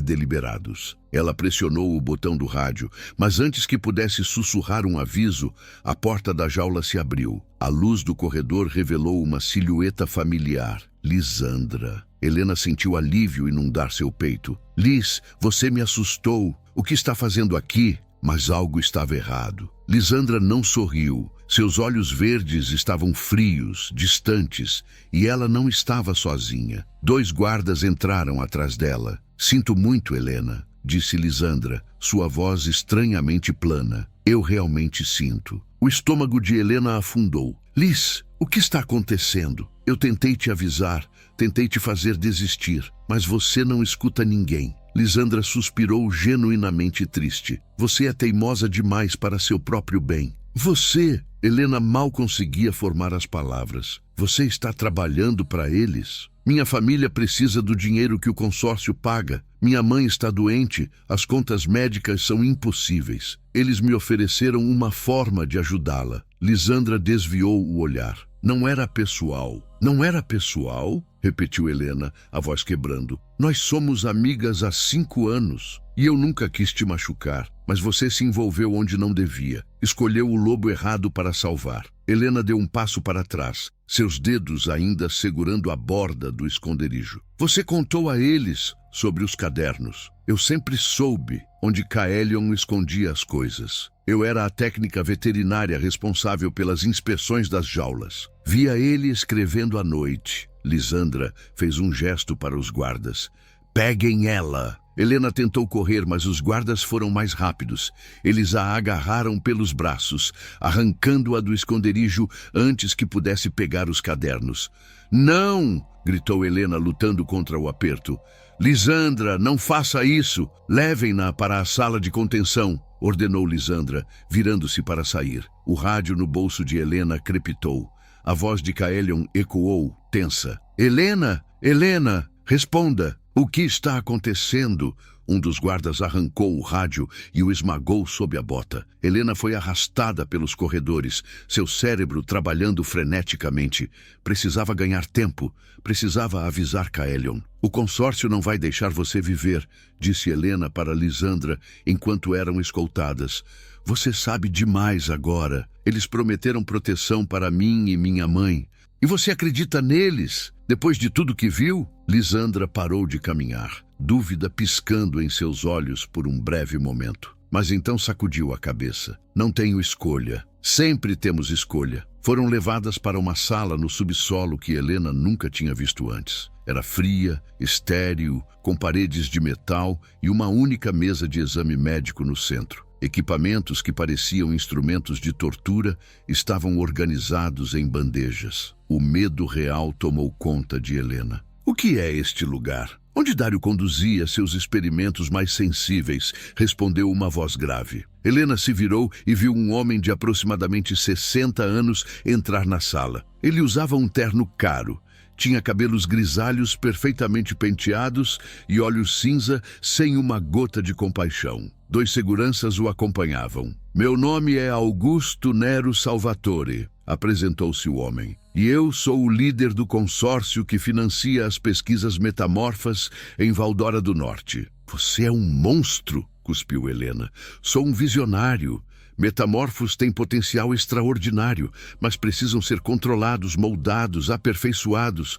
[SPEAKER 1] deliberados. Ela pressionou o botão do rádio, mas antes que pudesse sussurrar um aviso, a porta da jaula se abriu. A luz do corredor revelou uma silhueta familiar. Lisandra. Helena sentiu alívio inundar seu peito. Liz, você me assustou. O que está fazendo aqui? Mas algo estava errado. Lisandra não sorriu. Seus olhos verdes estavam frios, distantes, e ela não estava sozinha. 2 guardas entraram atrás dela. Sinto muito, Helena, disse Lisandra, sua voz estranhamente plana. Eu realmente sinto. O estômago de Helena afundou. Liz, o que está acontecendo? Eu tentei te avisar, tentei te fazer desistir, mas você não escuta ninguém. Lisandra suspirou genuinamente triste. Você é teimosa demais para seu próprio bem. Você, Helena mal conseguia formar as palavras. Você está trabalhando para eles? Minha família precisa do dinheiro que o consórcio paga. Minha mãe está doente, as contas médicas são impossíveis. Eles me ofereceram uma forma de ajudá-la. Lisandra desviou o olhar. Não era pessoal. Não era pessoal? Repetiu Helena, a voz quebrando. Nós somos amigas há 5 anos. E eu nunca quis te machucar, mas você se envolveu onde não devia. Escolheu o lobo errado para salvar. Helena deu um passo para trás, seus dedos ainda segurando a borda do esconderijo. Você contou a eles sobre os cadernos. Eu sempre soube onde Kaelion escondia as coisas. Eu era a técnica veterinária responsável pelas inspeções das jaulas. Via ele escrevendo à noite. Lisandra fez um gesto para os guardas. Peguem ela! Helena tentou correr, mas os guardas foram mais rápidos. Eles a agarraram pelos braços, arrancando-a do esconderijo antes que pudesse pegar os cadernos. Não! Gritou Helena, lutando contra o aperto. Lisandra, não faça isso! Levem-na para a sala de contenção, ordenou Lisandra, virando-se para sair. O rádio no bolso de Helena crepitou. A voz de Kaelion ecoou, tensa. Helena! Helena! Responda! O que está acontecendo? Um dos guardas arrancou o rádio e o esmagou sob a bota. Helena foi arrastada pelos corredores, seu cérebro trabalhando freneticamente. Precisava ganhar tempo, precisava avisar Kaelion. O consórcio não vai deixar você viver, disse Helena para Lisandra enquanto eram escoltadas. Você sabe demais agora. Eles prometeram proteção para mim e minha mãe. E você acredita neles? Depois de tudo que viu? Lisandra parou de caminhar, dúvida piscando em seus olhos por um breve momento. Mas então sacudiu a cabeça. Não tenho escolha. Sempre temos escolha. Foram levadas para uma sala no subsolo que Helena nunca tinha visto antes. Era fria, estéril, com paredes de metal e uma única mesa de exame médico no centro. Equipamentos que pareciam instrumentos de tortura estavam organizados em bandejas. O medo real tomou conta de Helena. O que é este lugar? Onde Dário conduzia seus experimentos mais sensíveis, respondeu uma voz grave. Helena se virou e viu um homem de aproximadamente 60 anos entrar na sala. Ele usava um terno caro. Tinha cabelos grisalhos perfeitamente penteados e olhos cinza sem uma gota de compaixão. 2 seguranças o acompanhavam. Meu nome é Augusto Nero Salvatore, apresentou-se o homem. E eu sou o líder do consórcio que financia as pesquisas metamorfas em Valdora do Norte. Você é um monstro, cuspiu Helena. Sou um visionário. Metamorfos têm potencial extraordinário, mas precisam ser controlados, moldados, aperfeiçoados.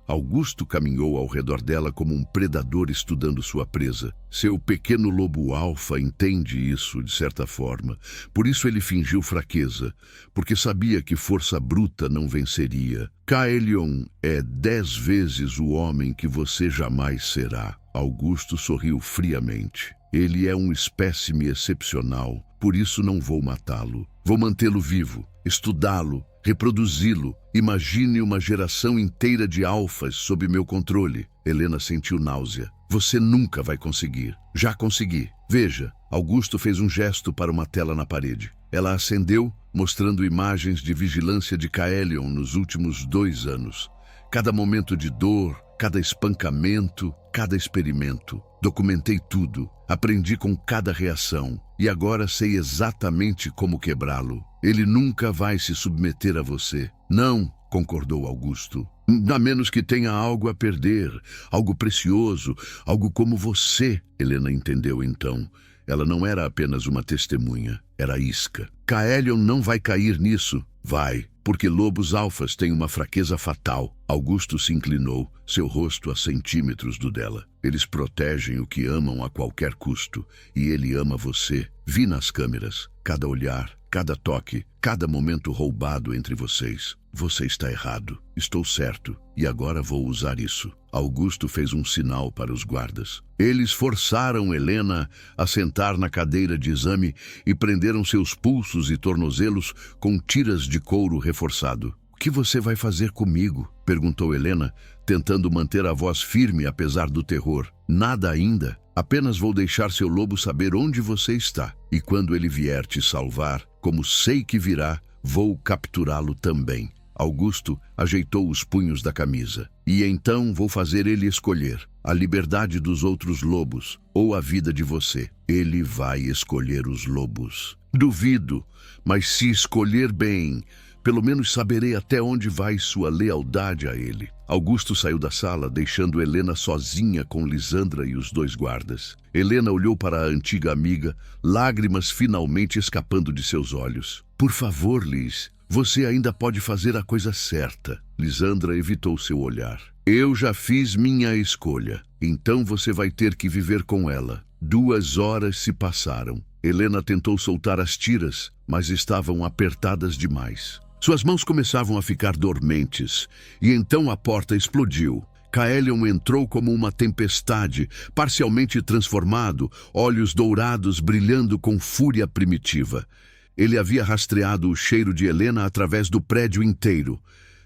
[SPEAKER 1] Augusto caminhou ao redor dela como um predador estudando sua presa. Seu pequeno lobo alfa entende isso, de certa forma. Por isso ele fingiu fraqueza, porque sabia que força bruta não venceria. Kaelion é 10 vezes o homem que você jamais será. Augusto sorriu friamente. Ele é um espécime excepcional, por isso não vou matá-lo. Vou mantê-lo vivo, estudá-lo, reproduzi-lo. Imagine uma geração inteira de alfas sob meu controle. Helena sentiu náusea. Você nunca vai conseguir. Já consegui. Veja, Augusto fez um gesto para uma tela na parede. Ela acendeu, mostrando imagens de vigilância de Kaelion nos últimos 2 anos. Cada momento de dor, cada espancamento, cada experimento. Documentei tudo, aprendi com cada reação e agora sei exatamente como quebrá-lo. Ele nunca vai se submeter a você. Não, concordou Augusto. A menos que tenha algo a perder, algo precioso, algo como você. Helena entendeu então. Ela não era apenas uma testemunha, era isca. Kaelion não vai cair nisso. Vai, porque lobos alfas têm uma fraqueza fatal. Augusto se inclinou, seu rosto a centímetros do dela. Eles protegem o que amam a qualquer custo, e ele ama você. Vi nas câmeras, cada olhar, cada toque, cada momento roubado entre vocês. Você está errado. Estou certo, e agora vou usar isso. Augusto fez um sinal para os guardas. Eles forçaram Helena a sentar na cadeira de exame e prenderam seus pulsos e tornozelos com tiras de couro reforçado. O que você vai fazer comigo? Perguntou Helena, tentando manter a voz firme apesar do terror. Nada ainda. Apenas vou deixar seu lobo saber onde você está. E quando ele vier te salvar, como sei que virá, vou capturá-lo também. Augusto ajeitou os punhos da camisa. E então vou fazer ele escolher a liberdade dos outros lobos ou a vida de você. Ele vai escolher os lobos. Duvido, mas se escolher bem, pelo menos saberei até onde vai sua lealdade a ele. Augusto saiu da sala, deixando Helena sozinha com Lisandra e os 2 guardas. Helena olhou para a antiga amiga, lágrimas finalmente escapando de seus olhos. Por favor, Liz, você ainda pode fazer a coisa certa. Lisandra evitou seu olhar. Eu já fiz minha escolha, então você vai ter que viver com ela. 2 horas se passaram. Helena tentou soltar as tiras, mas estavam apertadas demais. Suas mãos começavam a ficar dormentes, e então a porta explodiu. Kaelion entrou como uma tempestade, parcialmente transformado, olhos dourados brilhando com fúria primitiva. Ele havia rastreado o cheiro de Helena através do prédio inteiro.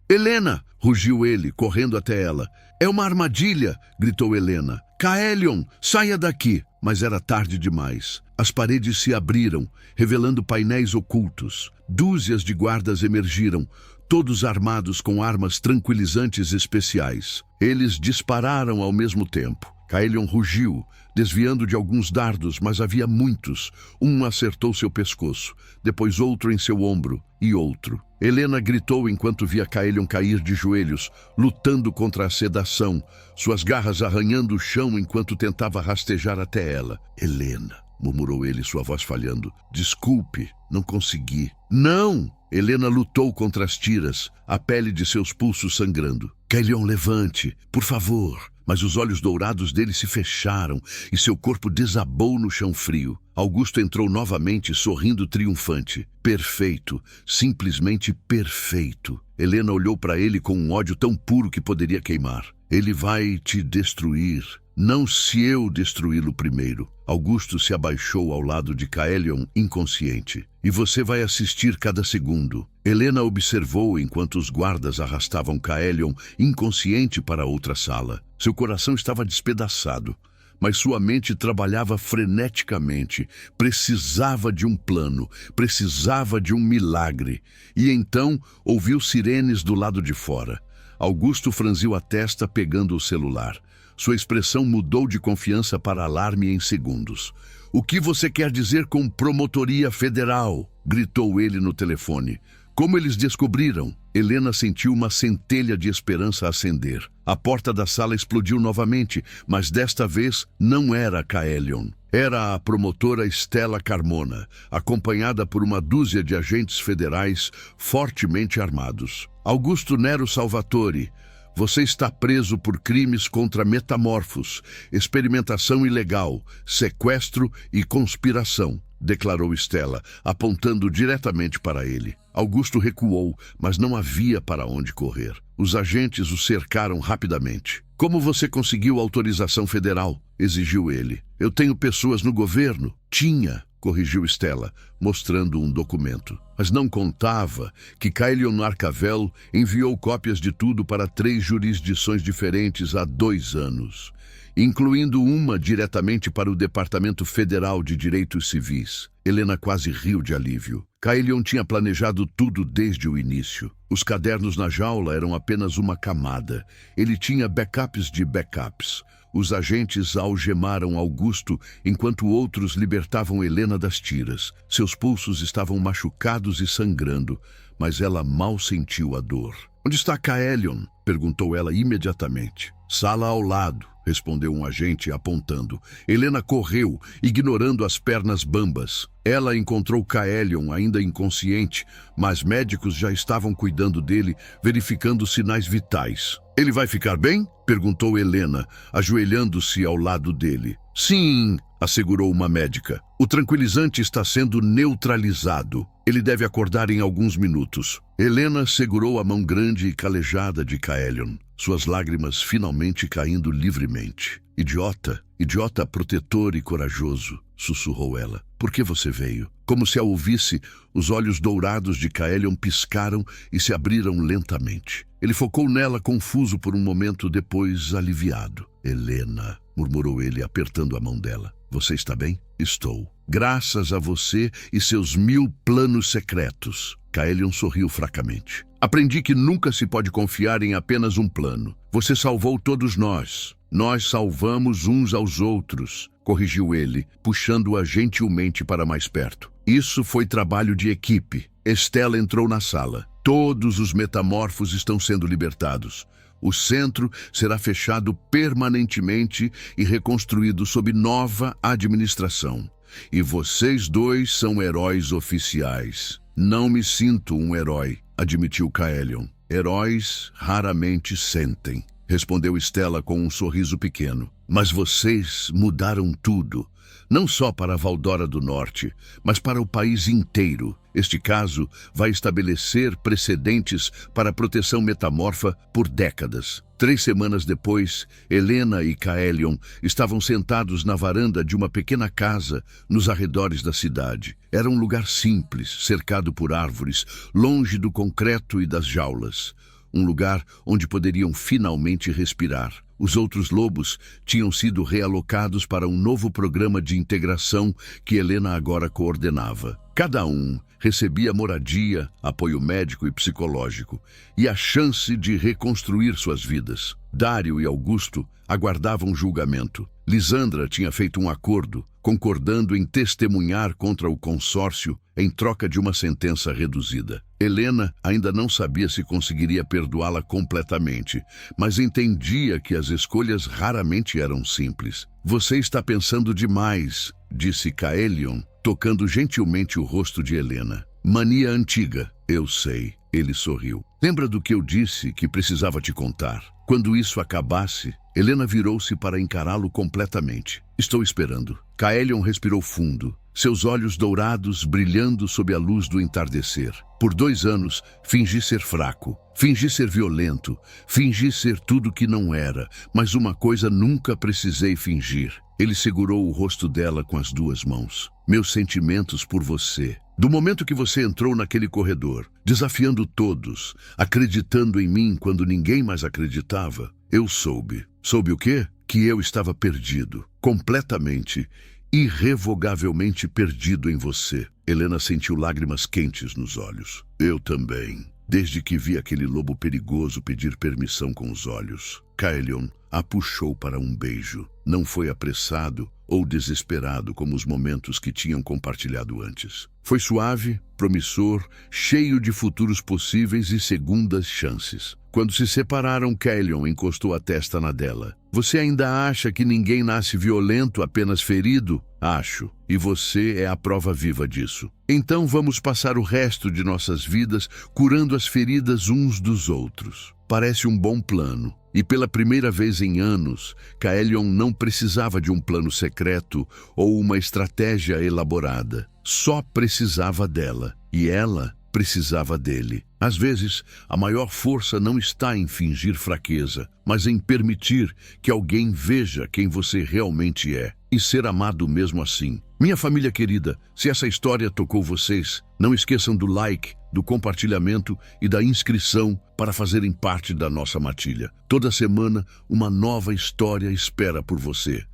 [SPEAKER 1] Helena! Rugiu ele, correndo até ela. É uma armadilha! Gritou Helena. Kaelion, saia daqui! Mas era tarde demais. As paredes se abriram, revelando painéis ocultos. Dúzias de guardas emergiram, todos armados com armas tranquilizantes especiais. Eles dispararam ao mesmo tempo. Kaelion rugiu, desviando de alguns dardos, mas havia muitos. Um acertou seu pescoço, depois outro em seu ombro e outro. Helena gritou enquanto via Kaelion cair de joelhos, lutando contra a sedação, suas garras arranhando o chão enquanto tentava rastejar até ela. Helena, murmurou ele, sua voz falhando. Desculpe, não consegui. Não! Helena lutou contra as tiras, a pele de seus pulsos sangrando. Kaelion, levante, por favor. Mas os olhos dourados dele se fecharam e seu corpo desabou no chão frio. Augusto entrou novamente, sorrindo triunfante. Perfeito, simplesmente perfeito. Helena olhou para ele com um ódio tão puro que poderia queimar. Ele vai te destruir. Não se eu destruí-lo primeiro. Augusto se abaixou ao lado de Kaelion, inconsciente. E você vai assistir cada segundo. Helena observou enquanto os guardas arrastavam Kaelion, inconsciente, para outra sala. Seu coração estava despedaçado, mas sua mente trabalhava freneticamente. Precisava de um plano, precisava de um milagre. E então ouviu sirenes do lado de fora. Augusto franziu a testa, pegando o celular. Sua expressão mudou de confiança para alarme em segundos. "O que você quer dizer com promotoria federal?" gritou ele no telefone. "Como eles descobriram?" Helena sentiu uma centelha de esperança acender. A porta da sala explodiu novamente, mas desta vez não era Kaelion. Era a promotora Stella Carmona, acompanhada por uma dúzia de agentes federais fortemente armados. "Augusto Nero Salvatore, você está preso por crimes contra metamorfos, experimentação ilegal, sequestro e conspiração", declarou Stella, apontando diretamente para ele. Augusto recuou, mas não havia para onde correr. Os agentes o cercaram rapidamente. "Como você conseguiu autorização federal?" exigiu ele. "Eu tenho pessoas no governo." "Tinha", corrigiu Stella, mostrando um documento. "Mas não contava que Kaelion Arcavel enviou cópias de tudo para 3 jurisdições diferentes há 2 anos, incluindo uma diretamente para o Departamento Federal de Direitos Civis." Helena quase riu de alívio. Kaelion tinha planejado tudo desde o início. Os cadernos na jaula eram apenas uma camada. Ele tinha backups de backups. Os agentes algemaram Augusto enquanto outros libertavam Helena das tiras. Seus pulsos estavam machucados e sangrando, mas ela mal sentiu a dor. "Onde está Kaelion?" perguntou ela imediatamente. "Sala ao lado", respondeu um agente apontando. Helena correu, ignorando as pernas bambas. Ela encontrou Kaelion ainda inconsciente, mas médicos já estavam cuidando dele, verificando sinais vitais. "Ele vai ficar bem?" perguntou Helena, ajoelhando-se ao lado dele. "Sim", assegurou uma médica. "O tranquilizante está sendo neutralizado. Ele deve acordar em alguns minutos." Helena segurou a mão grande e calejada de Kaelion, suas lágrimas finalmente caindo livremente. "Idiota, idiota protetor e corajoso", sussurrou ela. "Por que você veio?" Como se a ouvisse, os olhos dourados de Kaelion piscaram e se abriram lentamente. Ele focou nela, confuso por um momento, depois aliviado. "Helena", murmurou ele, apertando a mão dela. "Você está bem?" "Estou. Graças a você e seus 1000 planos secretos." Kaelion sorriu fracamente. "Aprendi que nunca se pode confiar em apenas um plano. Você salvou todos nós. Nós salvamos uns aos outros", corrigiu ele, puxando-a gentilmente para mais perto. "Isso foi trabalho de equipe." Stella entrou na sala. "Todos os metamorfos estão sendo libertados. O centro será fechado permanentemente e reconstruído sob nova administração. E vocês 2 são heróis oficiais." "Não me sinto um herói", admitiu Kaelion. "Heróis raramente sentem", respondeu Stella com um sorriso pequeno. "Mas vocês mudaram tudo. Não só para a Valdora do Norte, mas para o país inteiro. Este caso vai estabelecer precedentes para a proteção metamorfa por décadas." 3 semanas depois, Helena e Kaelion estavam sentados na varanda de uma pequena casa nos arredores da cidade. Era um lugar simples, cercado por árvores, longe do concreto e das jaulas. Um lugar onde poderiam finalmente respirar. Os outros lobos tinham sido realocados para um novo programa de integração que Helena agora coordenava. Cada um recebia moradia, apoio médico e psicológico, e a chance de reconstruir suas vidas. Dário e Augusto aguardavam julgamento. Lisandra tinha feito um acordo, concordando em testemunhar contra o consórcio em troca de uma sentença reduzida. Helena ainda não sabia se conseguiria perdoá-la completamente, mas entendia que as escolhas raramente eram simples. Você está pensando demais, disse Caelion, tocando gentilmente o rosto de Helena. Mania antiga, eu sei. Ele sorriu. Lembra do que eu disse que precisava te contar? Quando isso acabasse, Helena virou-se para encará-lo completamente. Estou esperando. Caelion respirou fundo, seus olhos dourados brilhando sob a luz do entardecer. Por 2 anos, fingi ser fraco, fingi ser violento, fingi ser tudo que não era, mas uma coisa nunca precisei fingir. Ele segurou o rosto dela com as 2 mãos. Meus sentimentos por você. Do momento que você entrou naquele corredor, desafiando todos, acreditando em mim quando ninguém mais acreditava, eu soube. Soube o quê? Que eu estava perdido, completamente, irrevogavelmente perdido em você. Helena sentiu lágrimas quentes nos olhos. Eu também. Desde que vi aquele lobo perigoso pedir permissão com os olhos. Caelion a puxou para um beijo. Não foi apressado ou desesperado como os momentos que tinham compartilhado antes. Foi suave, promissor, cheio de futuros possíveis e segundas chances. Quando se separaram, Caelion encostou a testa na dela. Você ainda acha que ninguém nasce violento, apenas ferido? Acho. E você é a prova viva disso. Então vamos passar o resto de nossas vidas curando as feridas uns dos outros. Parece um bom plano. E pela primeira vez em anos, Caelion não precisava de um plano secreto ou uma estratégia elaborada. Só precisava dela. E ela precisava dele. Às vezes, a maior força não está em fingir fraqueza, mas em permitir que alguém veja quem você realmente é e ser amado mesmo assim. Minha família querida, se essa história tocou vocês, não esqueçam do like, do compartilhamento e da inscrição para fazerem parte da nossa matilha. Toda semana, uma nova história espera por você.